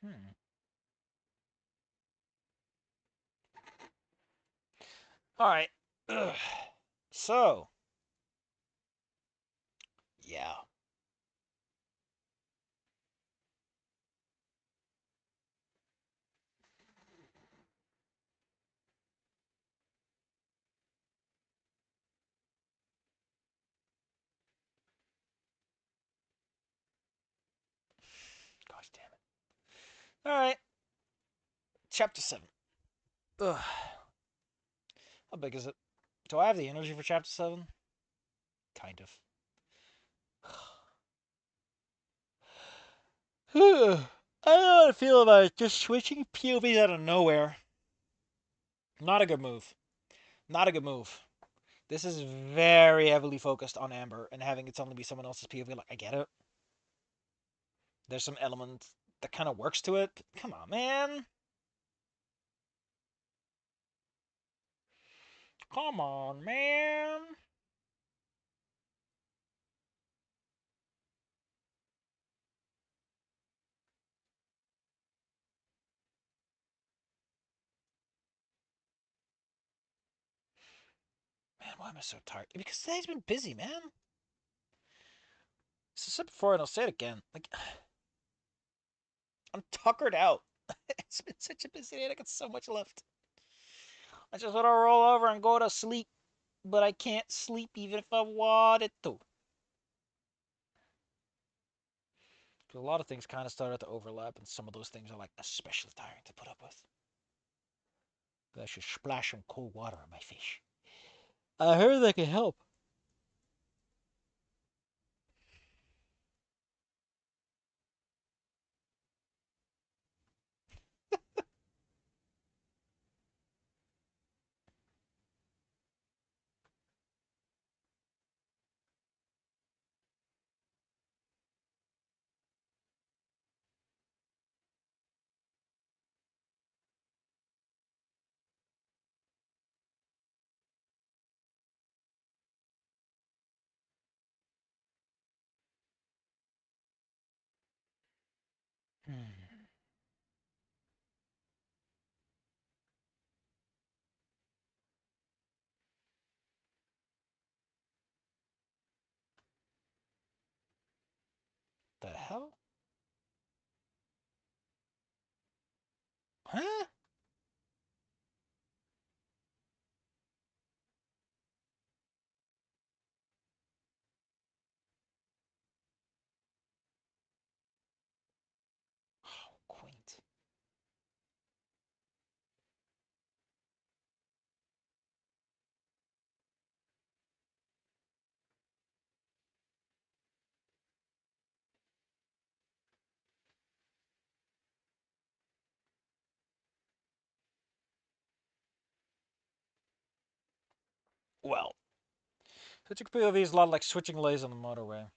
Hmm. All right. Ugh. So, yeah. Gosh damn it. All right. Chapter 7. Ugh. How big is it? Do I have the energy for chapter 7? Kind of. I don't know how to feel about it. Just switching POVs out of nowhere. Not a good move. Not a good move. This is very heavily focused on Amber and having it suddenly be someone else's POV. Like, I get it. There's some element that kind of works to it. Come on, man. Come on, man. Man, why am I so tired? Because today's been busy, man. So I said before, and I'll say it again. Like, I'm tuckered out. It's been such a busy day. I got so much left. I just want to roll over and go to sleep, but I can't sleep even if I wanted to. Because a lot of things kind of started to overlap, and some of those things are like especially tiring to put up with. I should splash some cold water on my face. I heard that can help. Hmm. The hell? Huh? Oh, quaint. Well, switching POV is a lot like switching lanes on the motorway.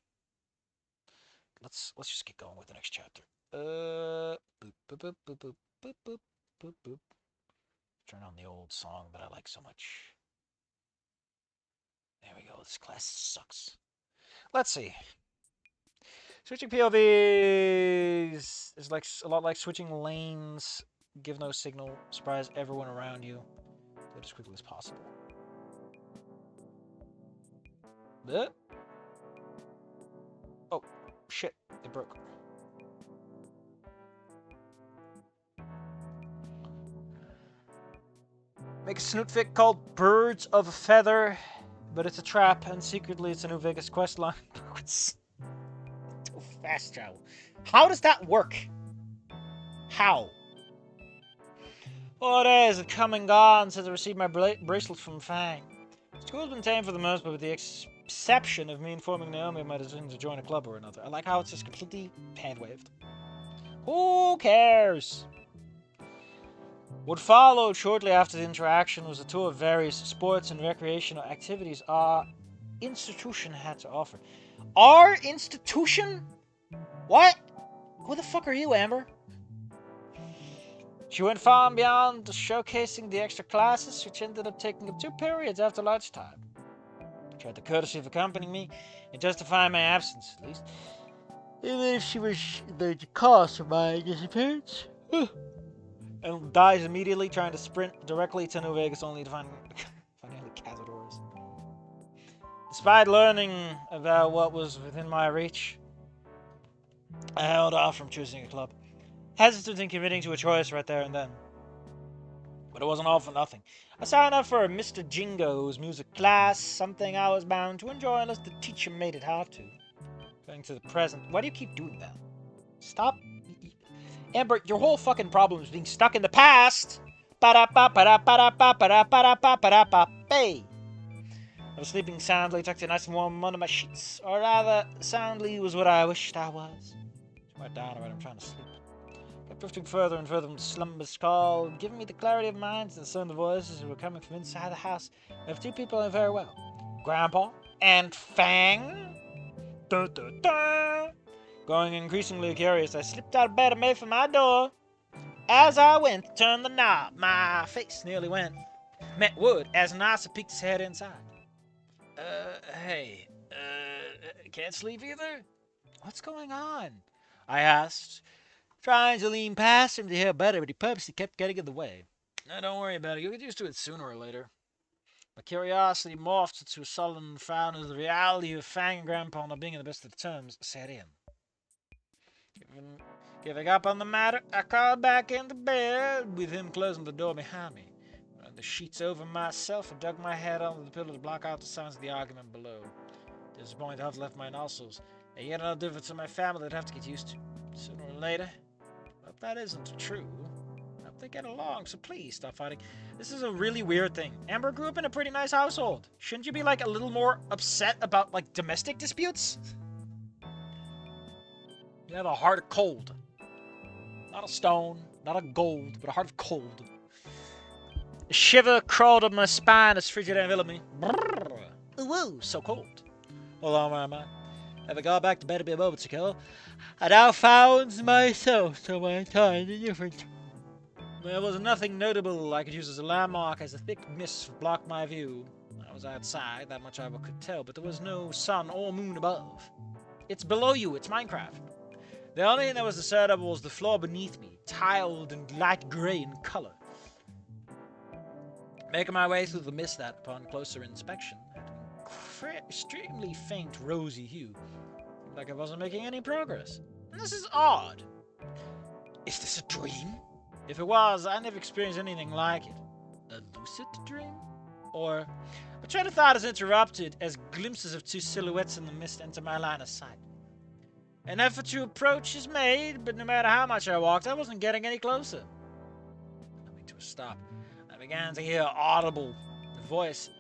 Let's just get going with the next chapter. Boop, boop, boop, boop, boop, boop, boop, boop, boop. Turn on the old song that I like so much. There we go. This class sucks. Let's see. Switching POVs is like a lot like switching lanes. Give no signal. Surprise everyone around you. Do it as quickly as possible. Oh, shit. It broke. Make a snoot fic called Birds of a Feather, but it's a trap, and secretly it's a New Vegas questline. Too fast travel. How does that work? How? 4 days have come and gone since I received my bracelet from Fang. School's been tame for the most, but with the exception of me informing Naomi of my decision to join a club or another. I like how it's just completely hand-waved. Who cares? What followed shortly after the interaction was a tour of various sports and recreational activities our institution had to offer. Our institution? What? Who the fuck are you, Amber? She went far and beyond showcasing the extra classes, which ended up taking up 2 periods after lunchtime. She had the courtesy of accompanying me and justifying my absence, at least. Even if she was the cause of my disappearance. And dies immediately trying to sprint directly to New Vegas only to find finally cazadores. Despite learning about what was within my reach, I held off from choosing a club, hesitant in committing to a choice right there and then. But it wasn't all for nothing. I signed up for Mr. Jingo's music class, something I was bound to enjoy unless the teacher made it hard to. Going to the present. Why do you keep doing that? Stop. Amber, your whole fucking problem is being stuck in the past. Hey. I was sleeping soundly, tucked in nice and warm under my sheets. Or rather, soundly was what I wished I was. Right down already, I'm trying to sleep. Kept drifting further and further from slumber's call, giving me the clarity of mind and the sound of voices who were coming from inside the house. I have 2 people I know very well. Grandpa and Fang. Da, da, da. Growing increasingly curious, I slipped out of bed and made for my door. As I went to turn the knob, my face nearly went. Met wood as Nasa peeked his head inside. Hey, can't sleep either? What's going on? I asked, trying to lean past him to hear better, but he purposely kept getting in the way. Don't worry about it. You'll get used to it sooner or later. My curiosity morphed into a sullen frown as the reality of Fang and Grandpa not being in the best of terms set in. Giving up on the matter, I crawled back into bed with him closing the door behind me. Running the sheets over myself, I dug my head under the pillow to block out the sounds of the argument below. Disappointed to have left my nostrils, and yet another difference in my family I'd have to get used to. Sooner or later. But that isn't true. I hope they get along, so please stop fighting. This is a really weird thing. Amber grew up in a pretty nice household. Shouldn't you be, like, a little more upset about, like, domestic disputes? You have a heart of cold. Not a stone, not a gold, but a heart of cold. A shiver crawled up my spine as frigid enveloped me. Brrr. Ooh, so cold. Hold on, where am I? Having got back to bed a few moments ago, I now found myself somewhere entirely different. There was nothing notable I could use as a landmark, as a thick mist blocked my view. I was outside, that much I could tell, but there was no sun or moon above. It's below you, it's Minecraft. The only thing that was discernible was the floor beneath me, tiled and light grey in color. Making my way through the mist that, upon closer inspection, had an extremely faint rosy hue, like I wasn't making any progress. And this is odd. Is this a dream? If it was, I never experienced anything like it. A lucid dream? Or... My train of thought is interrupted as glimpses of two silhouettes in the mist enter my line of sight. An effort to approach is made, but no matter how much I walked, I wasn't getting any closer. Coming to a stop, I began to hear audible voice,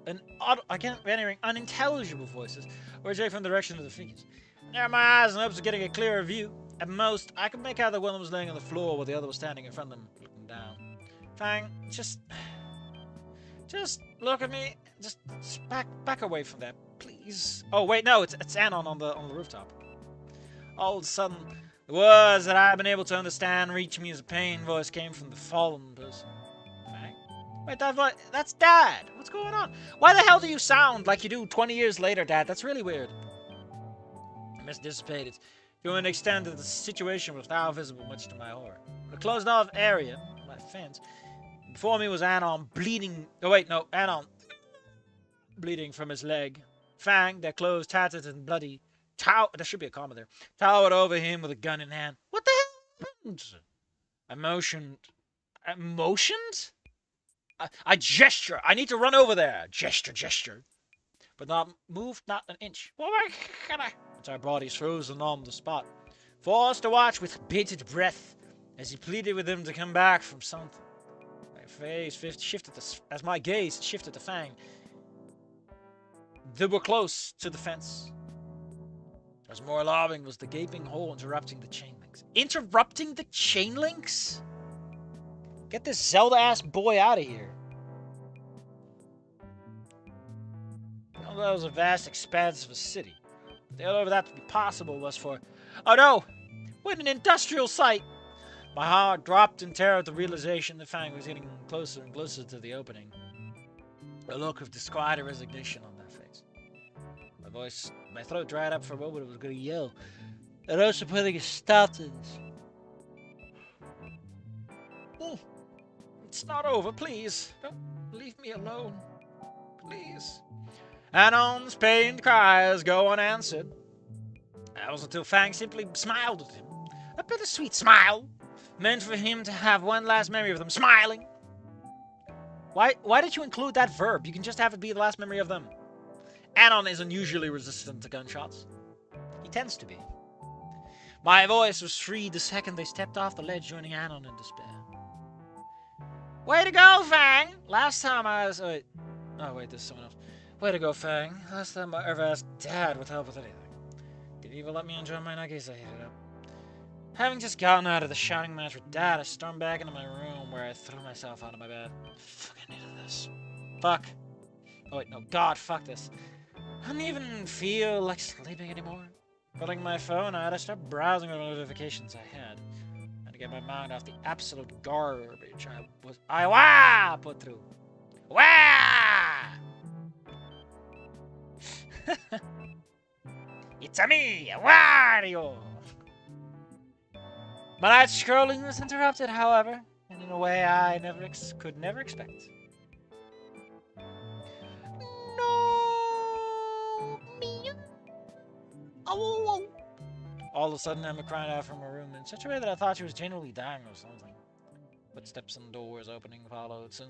unintelligible voices, originating from the direction of the figures. I narrowed my eyes in hopes of getting a clearer view. At most, I could make out that one was laying on the floor while the other was standing in front of them, looking down. Fang, just look at me. Just back away from that, please. Oh wait, no, it's Anon on the rooftop. All of a sudden, the words that I've been able to understand reach me as a pain voice came from the fallen person. Fang? Wait, that voice, that's Dad. What's going on? Why the hell do you sound like you do 20 years later, Dad? That's really weird. The mist dissipated to an extent that the situation was now visible, much to my horror. A closed-off area, my fence. Before me was Anon bleeding. Oh wait, no, Anon bleeding from his leg. Fang, their clothes tattered and bloody. There should be a comma there. Towered over him with a gun in hand. What the hell happened? I motioned. I gesture. I need to run over there. Gesture. But not moved, not an inch. Why can I? Our bodies frozen on the spot. Forced to watch with bated breath as he pleaded with them to come back from something. My face shifted as my gaze shifted to Fang. They were close to the fence. As more alarming was the gaping hole interrupting the chain links. Interrupting the chain links? Get this Zelda-ass boy out of here. Well, that was a vast expanse of a city. The only way that to be possible was for... Oh no! What an industrial site! My heart dropped in terror at the realization that Fang was getting closer and closer to the opening. A look of disquieted resignation on that face. My throat dried up for a moment. I was going to yell. And also putting a stop to this. It's not over, please. Don't leave me alone. Please. Anon's pained cries go unanswered. That was until Fang simply smiled at him. A bittersweet smile. Meant for him to have one last memory of them smiling. Why did you include that verb? You can just have it be the last memory of them. Anon is unusually resistant to gunshots. He tends to be. My voice was freed the second they stepped off the ledge, joining Anon in despair. Way to go, Fang! Last time I was... Oh, wait, there's someone else. Way to go, Fang. Last time I ever asked Dad with help with anything. Didn't even let me enjoy my nuggies. I hated it. Having just gotten out of the shouting match with Dad, I stormed back into my room where I threw myself out of my bed. Fuck, I needed this. Fuck. Oh, wait, no. God, fuck this. I didn't even feel like sleeping anymore. Pulling my phone out, I started browsing the notifications I had. To get my mind off the absolute garbage I put through. It's a me, Wario! My night scrolling was interrupted, however, and in a way I could never expect. No, me. Oh. All of a sudden, Emma cried out from her room in such a way that I thought she was genuinely dying or something. Footsteps and doors opening followed soon.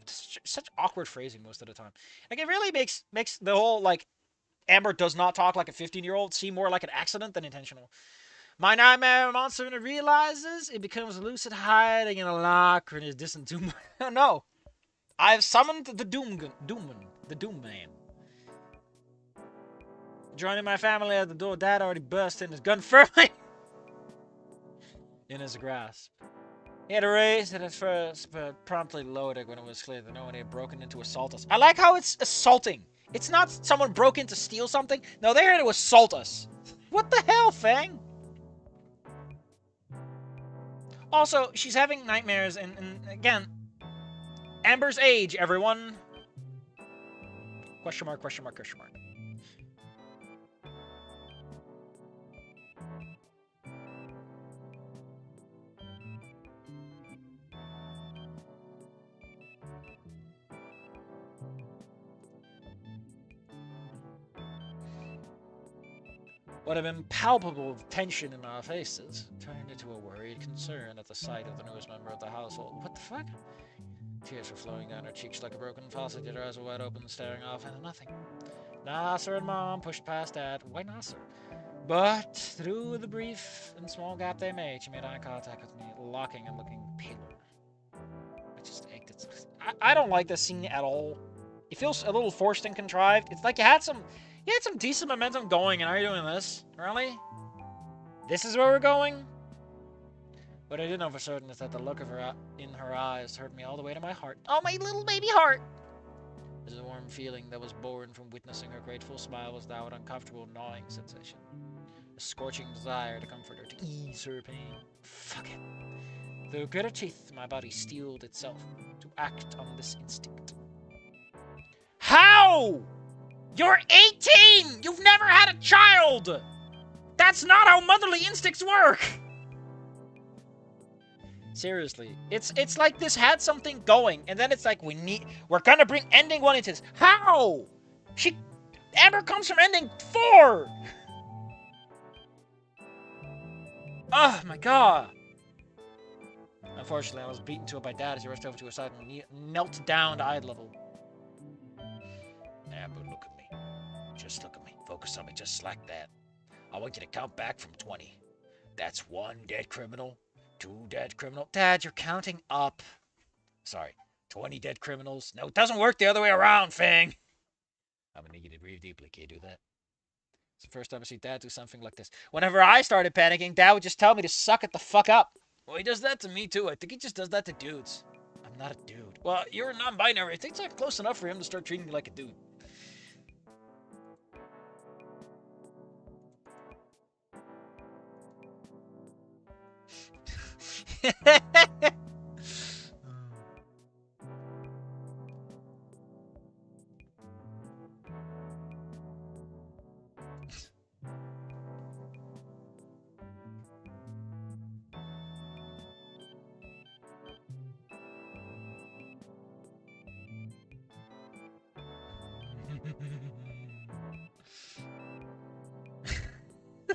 Such awkward phrasing most of the time. Like, it really makes the whole, like, Amber does not talk like a 15-year-old seem more like an accident than intentional. My nightmare monster, when it realizes, it becomes lucid, hiding in a locker in his distant doom. No. I have summoned the Doom Man. Joining my family at the door, Dad already burst in, his gun firmly in his grasp. He had raised it at first, but promptly lowered it when it was clear that no one had broken in to assault us. I like how it's assaulting. It's not someone broke in to steal something. No, they're here to assault us. What the hell, Fang? Also, she's having nightmares, and again, Amber's age, everyone. Question mark, question mark, question mark. What an impalpable tension in our faces turned into a worried concern at the sight of the newest member of the household. What the fuck? Tears were flowing down her cheeks like a broken faucet, yet her eyes were wide open, staring off into nothing. Nasser and Mom pushed past Dad. Why Nasser? But through the brief and small gap they made, she made eye contact with me, locking and looking paler. I just ached it. I don't like this scene at all. It feels a little forced and contrived. It's like you had some decent momentum going, and are you doing this? Really? This is where we're going? What I did know for certain is that the look of her in her eyes hurt me all the way to my heart. Oh, my little baby heart! There's a warm feeling that was born from witnessing her grateful smile was now an uncomfortable, gnawing sensation. A scorching desire to comfort her, to ease her pain. Fuck it. Through gritted teeth, my body steeled itself to act on this instinct. How? You're 18! You've never had a child! That's not how motherly instincts work! Seriously, it's like this had something going, and then it's like we're gonna bring ending 1 into this. How? Amber comes from ending 4! Oh my god! Unfortunately, I was beaten to it by Dad as he rushed over to her side and knelt down to eye level. Amber, look at me. Just look at me. Focus on me just like that. I want you to count back from 20. That's 1 dead criminal. 2 dead criminals. Dad, you're counting up. Sorry. 20 dead criminals. No, it doesn't work the other way around, Fang. I'm gonna need you to breathe deeply. Can you do that? It's the first time I see Dad do something like this. Whenever I started panicking, Dad would just tell me to suck it the fuck up. Well, he does that to me, too. I think he just does that to dudes. I'm not a dude. Well, you're non-binary. I think it's not close enough for him to start treating me like a dude.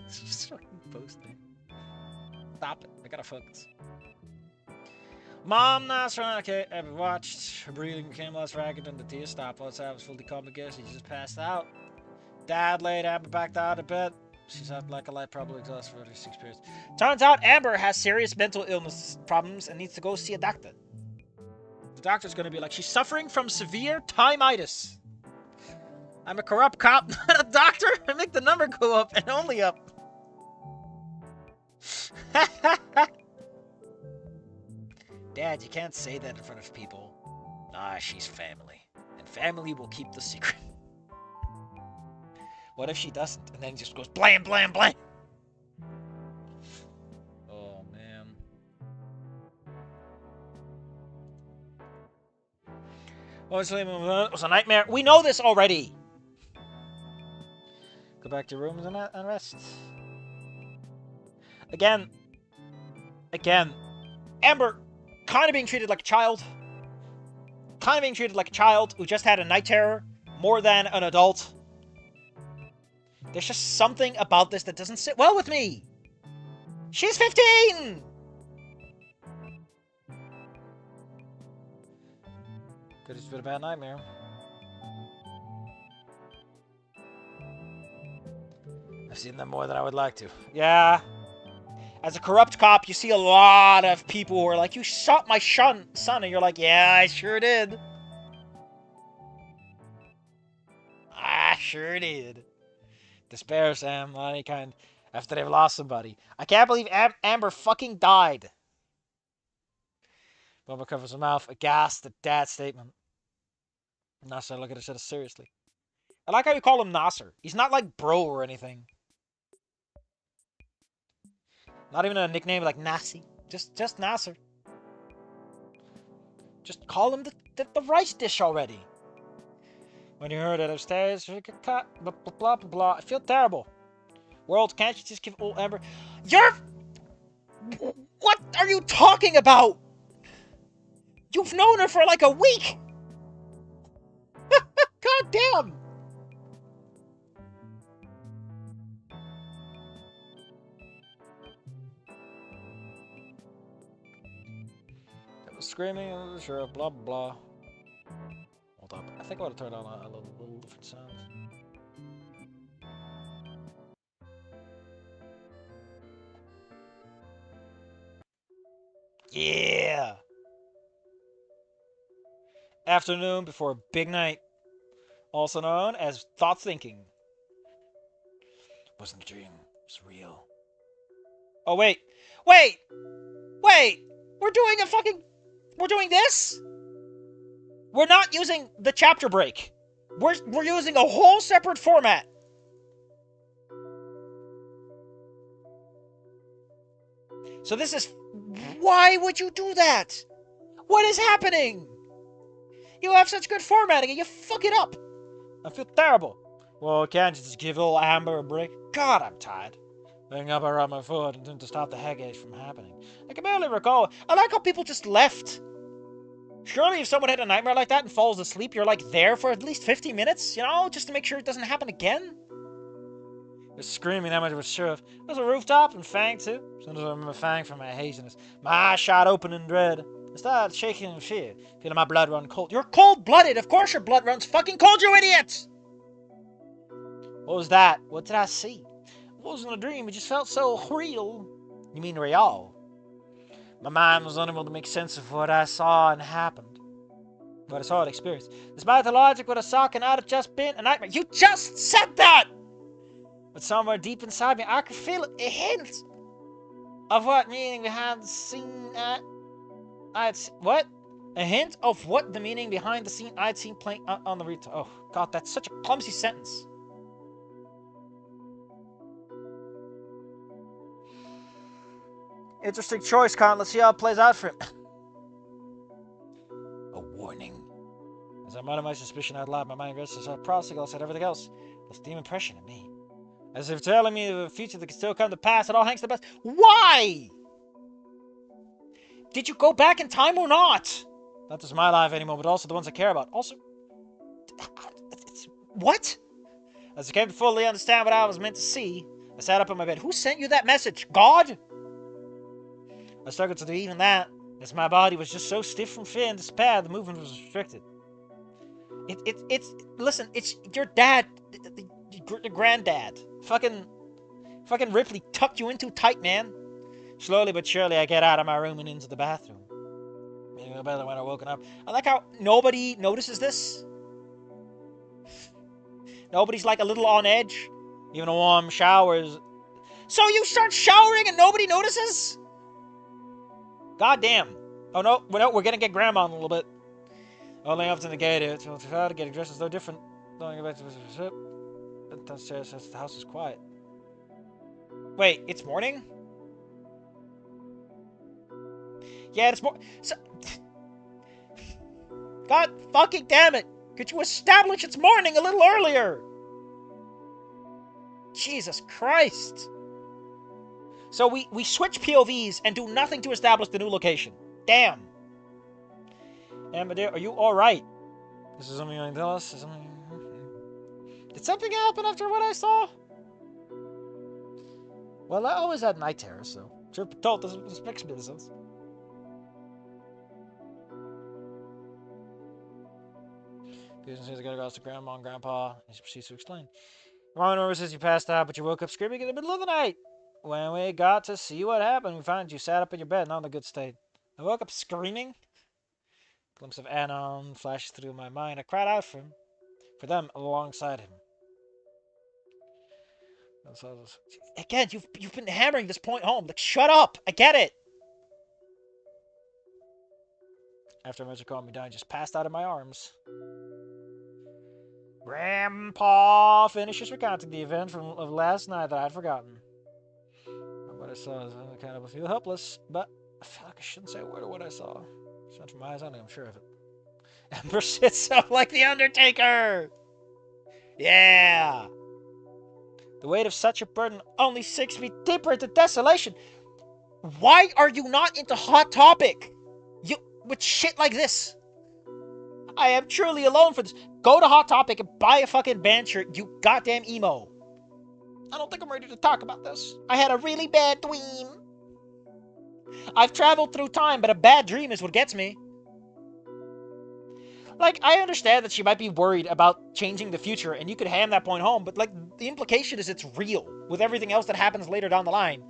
Just fucking posting. Stop it. I gotta focus. Mom, Nasser, okay, Abby watched. Her breathing became less ragged and the tears stopped. Once I was fully calm again, she just passed out. Dad laid Amber back down to bed. She's out like a light, probably exhausted for her experience. Turns out Amber has serious mental illness problems and needs to go see a doctor. The doctor's gonna be like, she's suffering from severe time-itis. I'm a corrupt cop, not a doctor. I make the number go up and only up. Dad, you can't say that in front of people. Nah, she's family. And family will keep the secret. What if she doesn't? And then just goes blam, blam, blam. Oh, man. It was a nightmare. We know this already. Go back to your rooms and rest. Again. Amber, kind of being treated like a child. Kind of being treated like a child who just had a night terror more than an adult. There's just something about this that doesn't sit well with me. She's 15! Could have just been a bad nightmare. I've seen them more than I would like to. Yeah. As a corrupt cop, you see a lot of people who are like, you shot my son, and you're like, yeah, I sure did. I sure did. Despair, Sam, not any kind, after they've lost somebody. I can't believe Amber fucking died. Bubba covers her mouth, aghast at Dad's statement. Nasser look at her said seriously. I like how you call him Nasser. He's not like bro or anything. Not even a nickname like Nasi. Just Nasser. Just call him the rice dish already. When you heard it upstairs, blah, blah, blah, blah, blah. I feel terrible. World, can't you just give old Amber... What are you talking about? You've known her for like a week. God damn. Screaming, sure, blah blah. Hold up. I think I want to turn on a little different sound. Yeah! Afternoon before big night. Also known as thought thinking. Wasn't a dream. It was real. Oh, wait! Wait! Wait! We're doing this? We're not using the chapter break. We're using a whole separate format. So this is... Why would you do that? What is happening? You have such good formatting and you fuck it up. I feel terrible. Well, can't you just give old Amber a break? God, I'm tired. Hang up around my foot and to stop the headache from happening. I can barely recall. I like how people just left. Surely if someone had a nightmare like that and falls asleep, you're like there for at least 50 minutes, you know, just to make sure it doesn't happen again. Was screaming that much was sure of. There's a rooftop and Fang too. As soon as I remember Fang from my haziness, my eyes shot open in dread. I started shaking in fear, feeling my blood run cold. You're cold-blooded! Of course your blood runs fucking cold, you idiot! What was that? What did I see? It wasn't a dream, it just felt so real. You mean real? My mind was unable to make sense of what I saw and happened. What I saw and experienced. Despite the logic what I saw can not have just been a nightmare. You just said that! But somewhere deep inside me, I could feel a hint of what meaning behind the scene what? A hint of what the meaning behind the scene I'd seen playing on the rooftop. Oh, God, that's such a clumsy sentence. Interesting choice, Con. Let's see how it plays out for him. A warning. As I muttered my suspicion out loud, my mind rested as I processed alongside everything else. This deep impression of me. As if telling me of a future that could still come to pass, it all hangs to the best. Why? Did you go back in time or not? Not just my life anymore, but also the ones I care about. Also, what? As I came to fully understand what I was meant to see, I sat up in my bed. Who sent you that message? God? I struggled to do even that, as my body was just so stiff from fear and despair, the movement was restricted. Listen, it's your dad, your granddad. Fucking Ripley tucked you in too tight, man. Slowly but surely, I get out of my room and into the bathroom. Maybe better when I woken up. I like how nobody notices this. Nobody's like a little on edge. Even a warm shower is... So you start showering and nobody notices? God damn. Oh no, we're gonna get grandma in a little bit. Only up to the gate here. Getting dressed is no different. Going back to the downstairs says the house is quiet. Wait, it's morning? Yeah, it's more. So... God fucking damn it! Could you establish it's morning a little earlier? Jesus Christ! So we switch POVs and do nothing to establish the new location. Damn. Emma dear, are you alright? This is something you can tell us? Did something happen after what I saw? Well, I always had night terrors, so... Truth be told, this makes me sense. Susan says I gotta go to Grandma and Grandpa, and she proceeds to explain. Mom remember says you passed out, but you woke up screaming in the middle of the night. When we got to see what happened, we found you sat up in your bed, not in a good state. I woke up screaming. A glimpse of Anon flashed through my mind. I cried out for them alongside him. Again, you've been hammering this point home. Like, shut up! I get it! After Major calmed me down, I just passed out in my arms. Grandpa finishes recounting the event of last night that I'd forgotten. What I saw is I kind of feel helpless, but I feel like I shouldn't say a word of what I saw. It's not from my eyes only, I'm sure of it. Ember sits up like the Undertaker! Yeah! The weight of such a burden only sinks me deeper into desolation. Why are you not into Hot Topic? With shit like this. I am truly alone for this. Go to Hot Topic and buy a fucking band shirt, you goddamn emo. I don't think I'm ready to talk about this. I had a really bad dream. I've traveled through time, but a bad dream is what gets me. Like, I understand that she might be worried about changing the future, and you could ham that point home, but, like, the implication is it's real, with everything else that happens later down the line.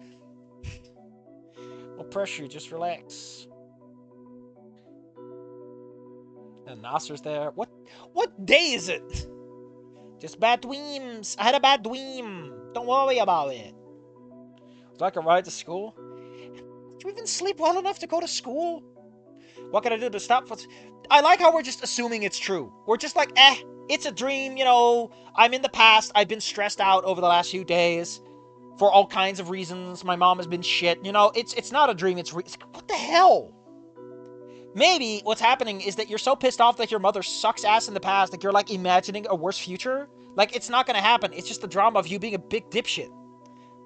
No pressure, just relax. And Nasser's there. What day is it? Just bad dreams. I had a bad dream. Don't worry about it. Would you like a ride to school? Do you even sleep well enough to go to school? What can I do to stop? I like how we're just assuming it's true. We're just like, it's a dream, you know. I'm in the past. I've been stressed out over the last few days for all kinds of reasons. My mom has been shit. You know, it's not a dream. It's what the hell? Maybe what's happening is that you're so pissed off that your mother sucks ass in the past that you're like imagining a worse future. Like, it's not gonna happen. It's just the drama of you being a big dipshit.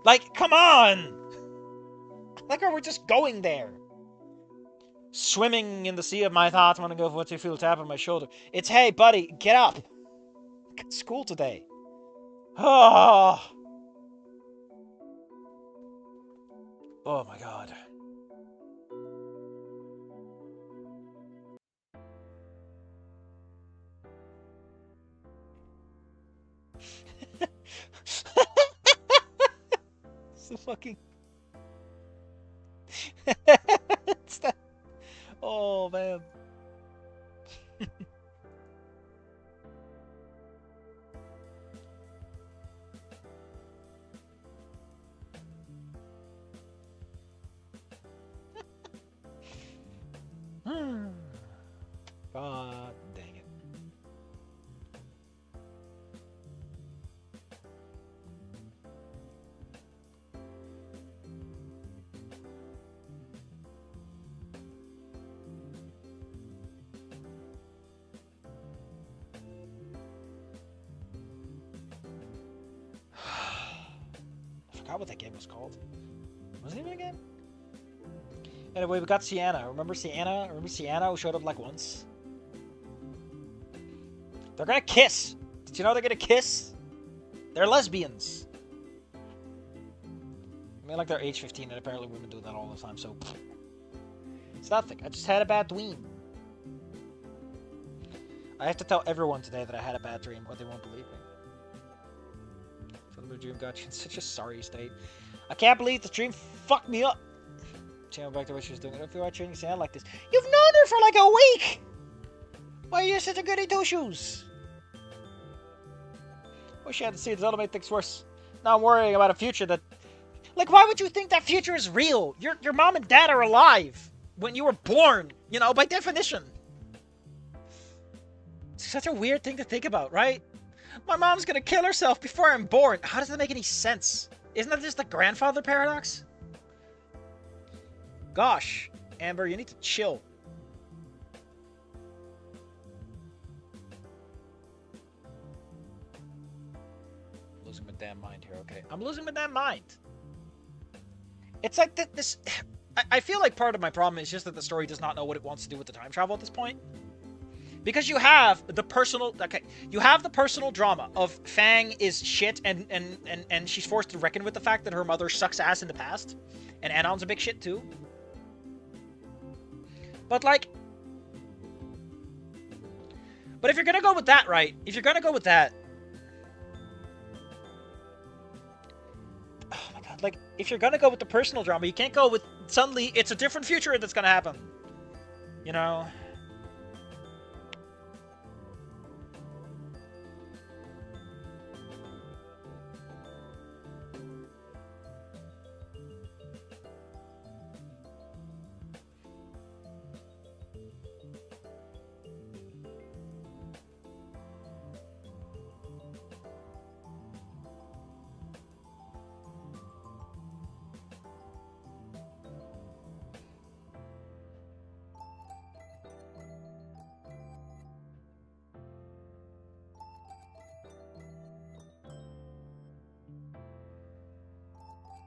Like, come on! Like, we're just going there. Swimming in the sea of my thoughts, want to go for what you feel tap on my shoulder. It's, hey, buddy, get up. Got school today. Oh. Oh my god. It's the fucking... it's that... Oh, man. God dang it. I forgot what that game was called. Was it even a game? Anyway, we got Sienna. Remember Sienna? Remember Sienna who showed up like once? They're gonna kiss. Did you know they're gonna kiss? They're lesbians. I mean, like they're age 15, and apparently women do that all the time, so... It's nothing. I just had a bad dream. I have to tell everyone today that I had a bad dream, or they won't believe me. So the dream got you in such a sorry state. I can't believe the dream fucked me up. Channel back to what she was doing. I don't feel like treating Sienna like this. You've known her for like a week! Why are you such a goody two-shoes? Wish you had to see it. That'll make things worse. Now I'm worrying about a future that... Like, why would you think that future is real? Your mom and dad are alive when you were born, you know, by definition. It's such a weird thing to think about, right? My mom's gonna kill herself before I'm born. How does that make any sense? Isn't that just the grandfather paradox? Gosh, Amber, you need to chill. Losing my damn mind here, okay. I'm losing my damn mind. It's like that this... I feel like part of my problem is just that the story does not know what it wants to do with the time travel at this point. Because you have the personal... Okay, you have the personal drama of Fang is shit and she's forced to reckon with the fact that her mother sucks ass in the past. And Anon's a big shit too. But like... But if you're gonna go with that, right? If you're gonna go with that... Oh my god, like, if you're gonna go with the personal drama, you can't go with suddenly it's a different future that's gonna happen. You know?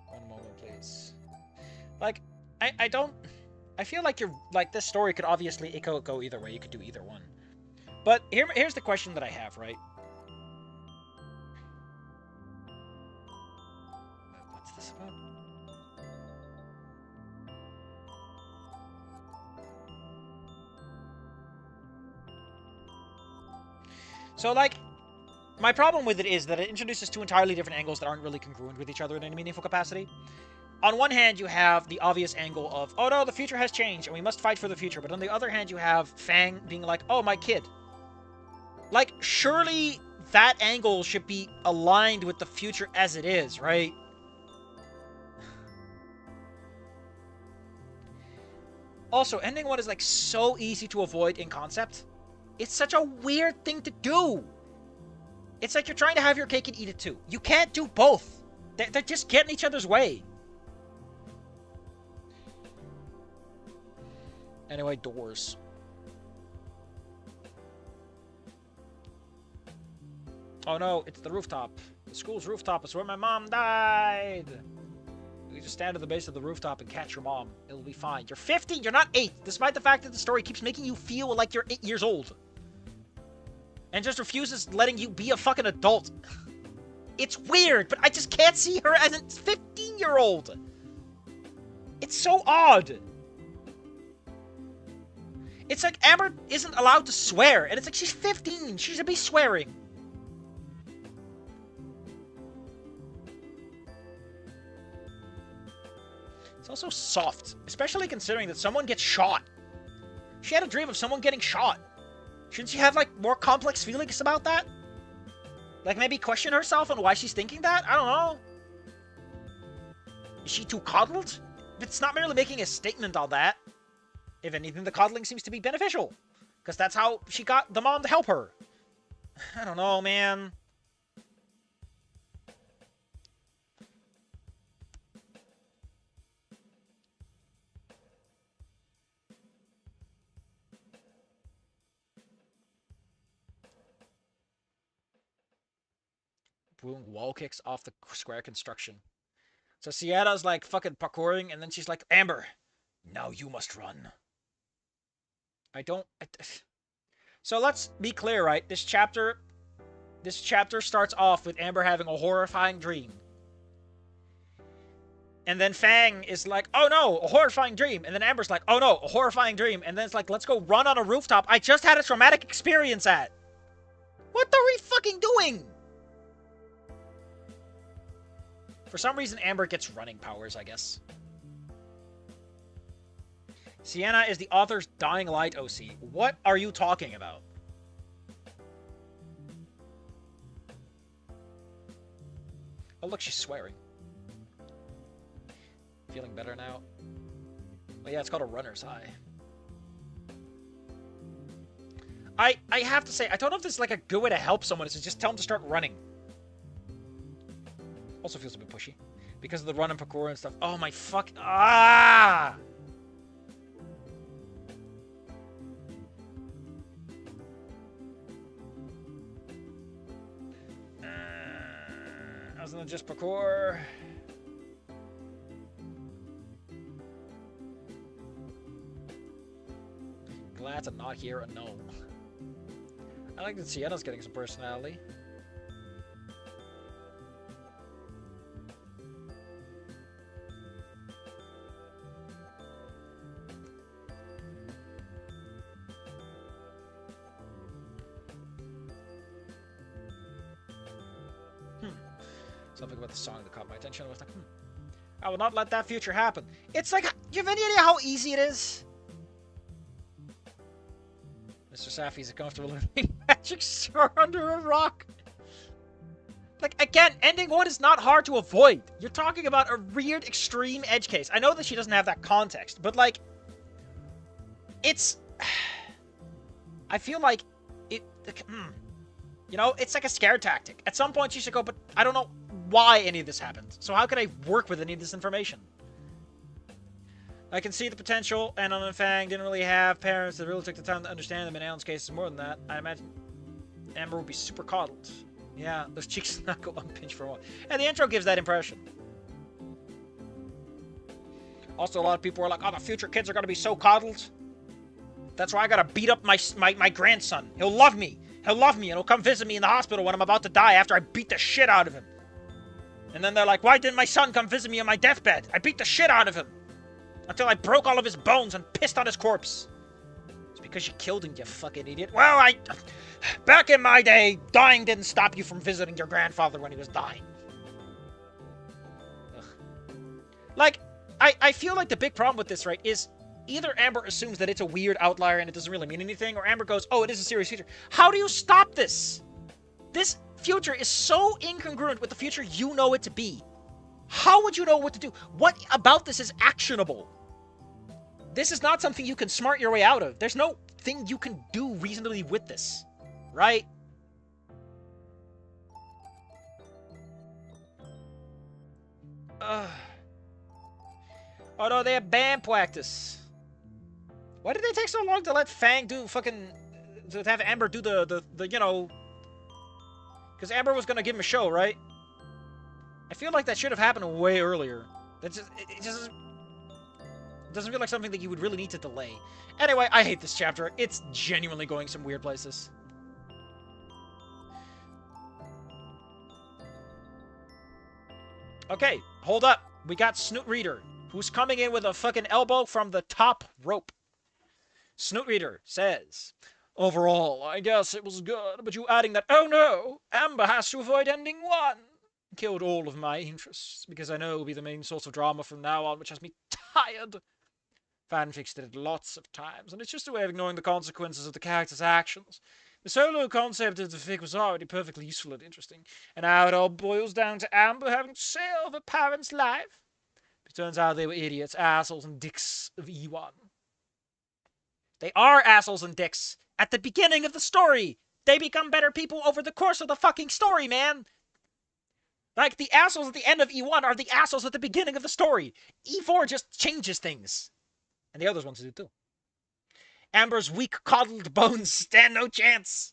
One moment, please. Like, I don't... I feel like you're... Like, this story could obviously... It could go either way. You could do either one. But here's the question that I have, right? What's this about? So, like, my problem with it is that it introduces two entirely different angles that aren't really congruent with each other in any meaningful capacity. On one hand, you have the obvious angle of, oh no, the future has changed, and we must fight for the future. But on the other hand, you have Fang being like, oh, my kid. Like, surely that angle should be aligned with the future as it is, right? Also, ending one is, like, so easy to avoid in concept. It's such a weird thing to do. It's like you're trying to have your cake and eat it too. You can't do both. They're just getting each other's way. Anyway, doors. Oh no, it's the rooftop. The school's rooftop is where my mom died. You can just stand at the base of the rooftop and catch your mom. It'll be fine. You're 15, you're not 8, despite the fact that the story keeps making you feel like you're 8 years old. And just refuses letting you be a fucking adult. It's weird, but I just can't see her as a 15-year-old. It's so odd. It's like Amber isn't allowed to swear, and it's like she's 15. She should be swearing. It's also soft, especially considering that someone gets shot. She had a dream of someone getting shot. Shouldn't she have, like, more complex feelings about that? Like, maybe question herself on why she's thinking that? I don't know. Is she too coddled? It's not merely making a statement on that. If anything, the coddling seems to be beneficial. Because that's how she got the mom to help her. I don't know, man. Doing wall kicks off the square construction. So Sienna's like fucking parkouring, and then she's like, Amber, now you must run. So let's be clear, right? This chapter starts off with Amber having a horrifying dream. And then Fang is like, oh no, a horrifying dream. And then Amber's like, oh no, a horrifying dream. And then it's like, let's go run on a rooftop I just had a traumatic experience at. What are we fucking doing? For some reason, Amber gets running powers, I guess. Sienna is the author's Dying Light OC. What are you talking about? Oh, look, she's swearing. Feeling better now? Oh, yeah, it's called a runner's high. I have to say, I don't know if this is like a good way to help someone. Is to just tell them to start running. Also feels a bit pushy. Because of the run and parkour and stuff. Oh my fuck. Ah! Wasn't it just parkour? Glad to not hear a no. I like that Sienna's getting some personality. Something about the song that caught my attention. I was like, I will not let that future happen. It's like, do you have any idea how easy it is? Mr. Safi's a comfortable living magic store under a rock. Like, again, ending one is not hard to avoid. You're talking about a weird, extreme edge case. I know that she doesn't have that context, but, like, it's... I feel like it... You know, it's like a scare tactic. At some point, she should go, but I don't know why any of this happened. So how can I work with any of this information? I can see the potential. Anon and Fang didn't really have parents that really took the time to understand them. In Alan's case, it's more than that. I imagine Amber would be super coddled. Yeah, those cheeks did not go unpinched for a while. And the intro gives that impression. Also, a lot of people are like, oh, the future kids are going to be so coddled. That's why I got to beat up my grandson. He'll love me. He'll love me, and he'll come visit me in the hospital when I'm about to die after I beat the shit out of him. And then they're like, why didn't my son come visit me on my deathbed? I beat the shit out of him. Until I broke all of his bones and pissed on his corpse. It's because you killed him, you fucking idiot. Well, back in my day, dying didn't stop you from visiting your grandfather when he was dying. Ugh. Like, I feel like the big problem with this, right, is either Amber assumes that it's a weird outlier and it doesn't really mean anything, or Amber goes, oh, it is a serious future. How do you stop this? This future is so incongruent with the future you know it to be. How would you know what to do? What about this is actionable? This is not something you can smart your way out of. There's no thing you can do reasonably with this, right? Oh no, they have band practice. Why did they take so long to let Fang do fucking... to have Amber do the you know... Because Amber was gonna give him a show, right? I feel like that should have happened way earlier. That's just... It just... It doesn't feel like something that you would really need to delay. Anyway, I hate this chapter. It's genuinely going some weird places. Okay, hold up. We got Snoot Reader, who's coming in with a fucking elbow from the top rope. Snoot Reader says, overall, I guess it was good, but you adding that, oh no, Amber has to avoid ending 1, killed all of my interests, because I know it will be the main source of drama from now on, which has me tired. Fanfics did it lots of times, and it's just a way of ignoring the consequences of the character's actions. The solo concept of the fic was already perfectly useful and interesting, and now it all boils down to Amber having to save her parents' life. It turns out they were idiots, assholes, and dicks of E1. They are assholes and dicks at the beginning of the story. They become better people over the course of the fucking story, man. Like, the assholes at the end of E1 are the assholes at the beginning of the story. E4 just changes things. And the other ones do too. Amber's weak, coddled bones stand no chance.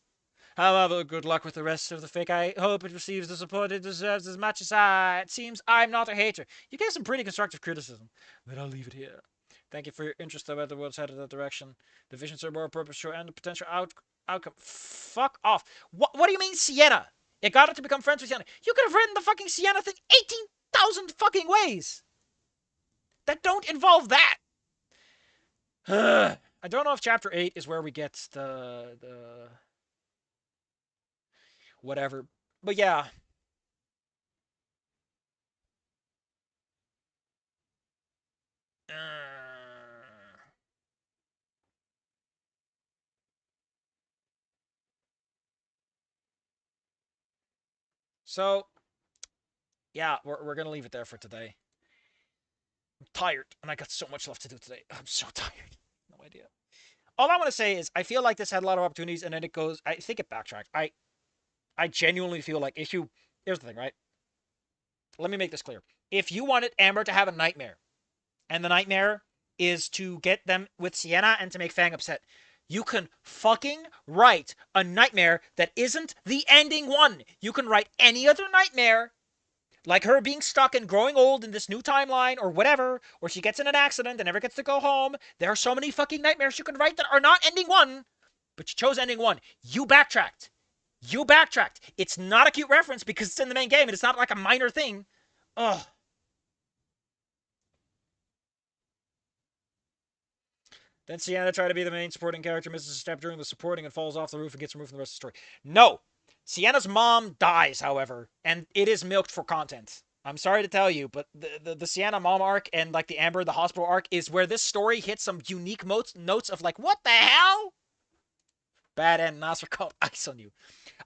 However, good luck with the rest of the fic. I hope it receives the support it deserves as much as it seems I'm not a hater. You gave some pretty constructive criticism, but I'll leave it here. Thank you for your interest, though, the world's headed that direction. The visions are more purpose sure and the potential outcome. Fuck off. What do you mean, Sienna? It got her to become friends with Sienna. You could have written the fucking Sienna thing 18,000 fucking ways that don't involve that. I don't know if chapter 8 is where we get the whatever. But yeah. So, yeah, we're going to leave it there for today. I'm tired, and I got so much left to do today. I'm so tired. No idea. All I want to say is I feel like this had a lot of opportunities, and then it goes... I think it backtracked. I genuinely feel like if you... Here's the thing, right? Let me make this clear. If you wanted Amber to have a nightmare, and the nightmare is to get them with Sienna and to make Fang upset, you can fucking write a nightmare that isn't the ending one. You can write any other nightmare, like her being stuck and growing old in this new timeline or whatever, or she gets in an accident and never gets to go home. There are so many fucking nightmares you can write that are not ending 1, but you chose ending 1. You backtracked. You backtracked. It's not a cute reference because it's in the main game and it's not like a minor thing. Ugh. Then Sienna tried to be the main supporting character, misses a step during the supporting and falls off the roof and gets removed from the rest of the story. No! Sienna's mom dies, however, and it is milked for content. I'm sorry to tell you, but the Sienna mom arc and like the Amber, the hospital arc is where this story hits some unique notes of like, what the hell? Bad end, Nasser called ice on you.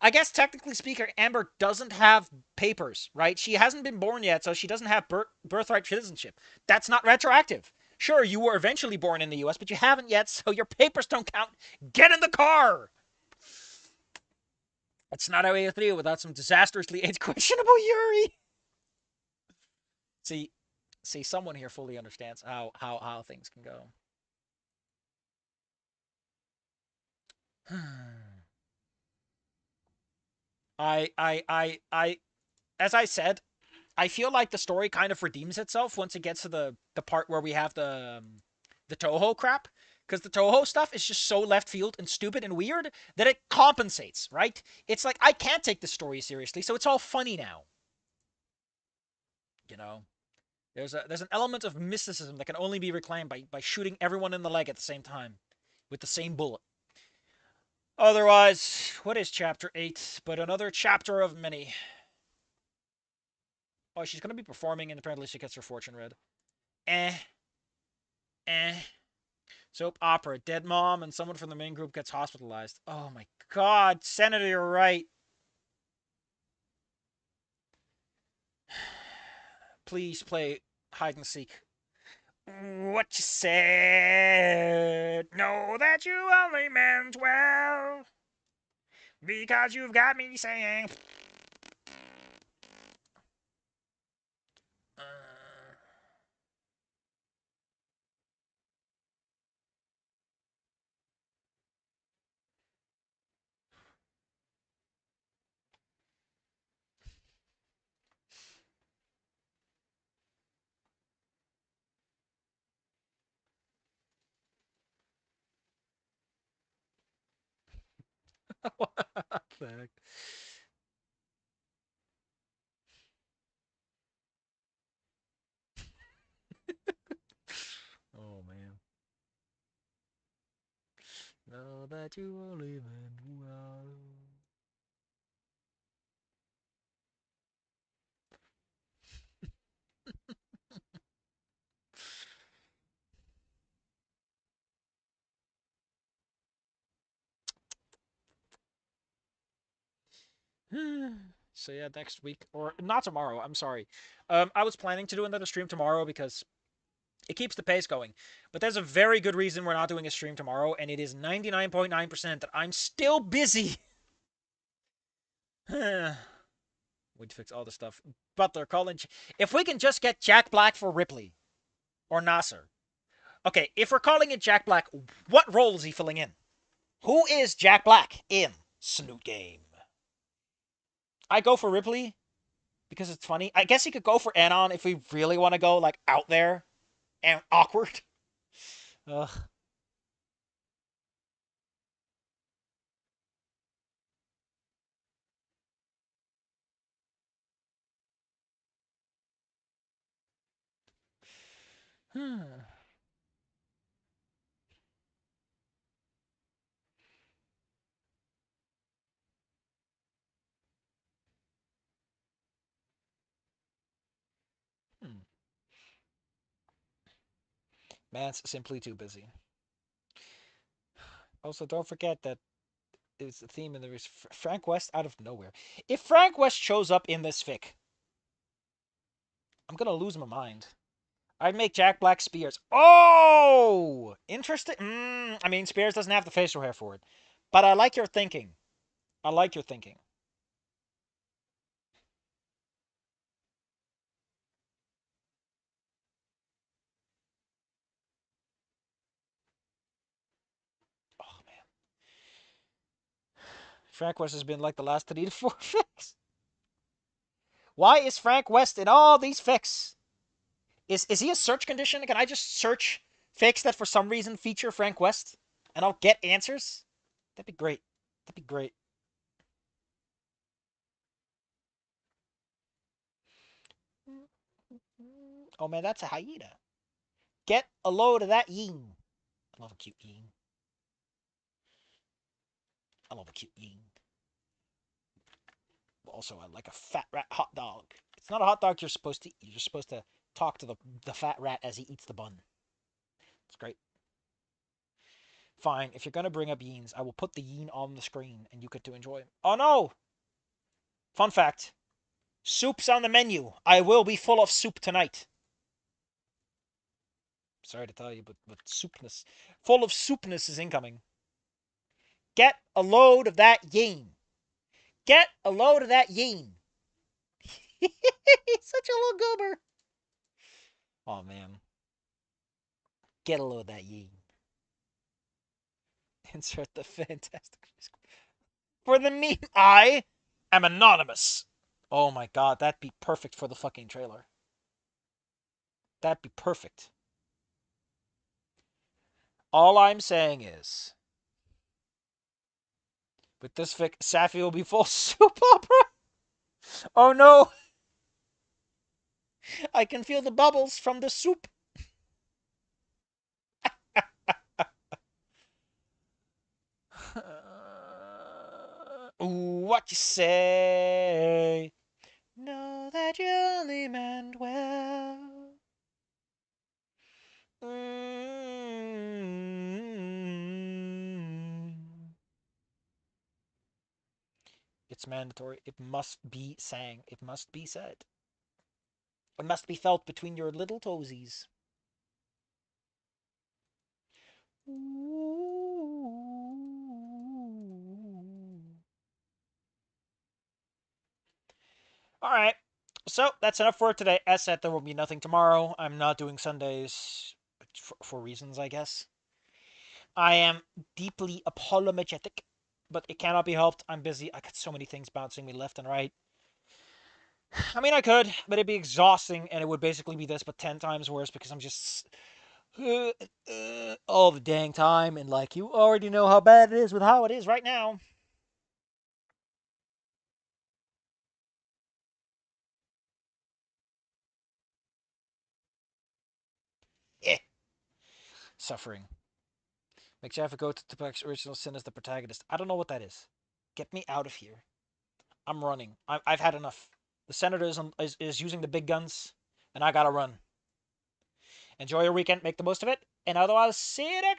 I guess technically speaking, Amber doesn't have papers, right? She hasn't been born yet, so she doesn't have birthright citizenship. That's not retroactive. Sure, you were eventually born in the US, but you haven't yet, so your papers don't count. Get in the car! It's not AO3 without some disastrously age questionable Yuri. See, someone here fully understands how things can go. As I said, I feel like the story kind of redeems itself once it gets to the part where we have the Toho crap. Because the Toho stuff is just so left field and stupid and weird that it compensates, right? It's like, I can't take the story seriously, so it's all funny now. You know? There's an element of mysticism that can only be reclaimed by shooting everyone in the leg at the same time. with the same bullet. Otherwise, what is chapter 8 but another chapter of many? Oh, she's going to be performing and apparently she gets her fortune read. Eh. Eh. Soap opera. Dead mom and someone from the main group gets hospitalized. Oh my god, Senator, you're right. Please play hide and seek. What you said. Know that you only meant well. Because you've got me saying. Uh... what the heck? Oh man. Know that you only meant well. So yeah, next week or not tomorrow. I'm sorry. I was planning to do another stream tomorrow because it keeps the pace going. But there's a very good reason we're not doing a stream tomorrow, and it is 99.9% that I'm still busy. We'd fix all the stuff. Butler, calling. If we can just get Jack Black for Ripley or Nasser. Okay, if we're calling it Jack Black, what role is he filling in? Who is Jack Black in Snoot Game? I go for Ripley because it's funny. I guess he could go for Anon if we really want to go like out there and awkward. Ugh. Man's simply too busy. Also, don't forget that is the theme in there is Frank West out of nowhere. If Frank West shows up in this fic, I'm gonna lose my mind. I'd make Jack Black Spears. Oh, interesting. I mean, Spears doesn't have the facial hair for it, but I like your thinking. I like your thinking. Oh man, Frank West has been like the last 3 to 4 fics. Why is Frank West in all these fics? Is he a search condition? Can I just search fics that for some reason feature Frank West, and I'll get answers? That'd be great. That'd be great. Oh man, that's a hyena. Get a load of that yin. I love a cute yin. I love a cute yin. Also, I like a fat rat hot dog. It's not a hot dog you're supposed to eat. You're supposed to talk to the fat rat as he eats the bun. It's great. Fine, if you're gonna bring up yins, I will put the yin on the screen and you get to enjoy it. Oh no! Fun fact. Soup's on the menu. I will be full of soup tonight. Sorry to tell you, but soupness. Full of soupness is incoming. Get a load of that yin. Get a load of that yin. He's such a little goober. Oh man. Get a load of that yin. Insert the fantastic. For the meme, I am anonymous. Oh my god, that'd be perfect for the fucking trailer. That'd be perfect. All I'm saying is, with this fic, Safi will be full soup opera. Oh no! I can feel the bubbles from the soup. what you say. Know that you only meant well. Mm. It's mandatory. It must be sang. It must be said. It must be felt between your little toesies. All right. So that's enough for today. As said, there will be nothing tomorrow. I'm not doing Sundays for reasons, I guess. I am deeply apologetic, but it cannot be helped. I'm busy. I got so many things bouncing me left and right. I mean, I could, but it'd be exhausting, and it would basically be this, but 10 times worse because I'm just all the dang time, and like you already know how bad it is with how it is right now. Eh, suffering. Make Jaffa go to Tupac's original sin as the protagonist. I don't know what that is. Get me out of here. I'm running. I've had enough. The senator is using the big guns, and I gotta run. Enjoy your weekend. Make the most of it. And otherwise, see you next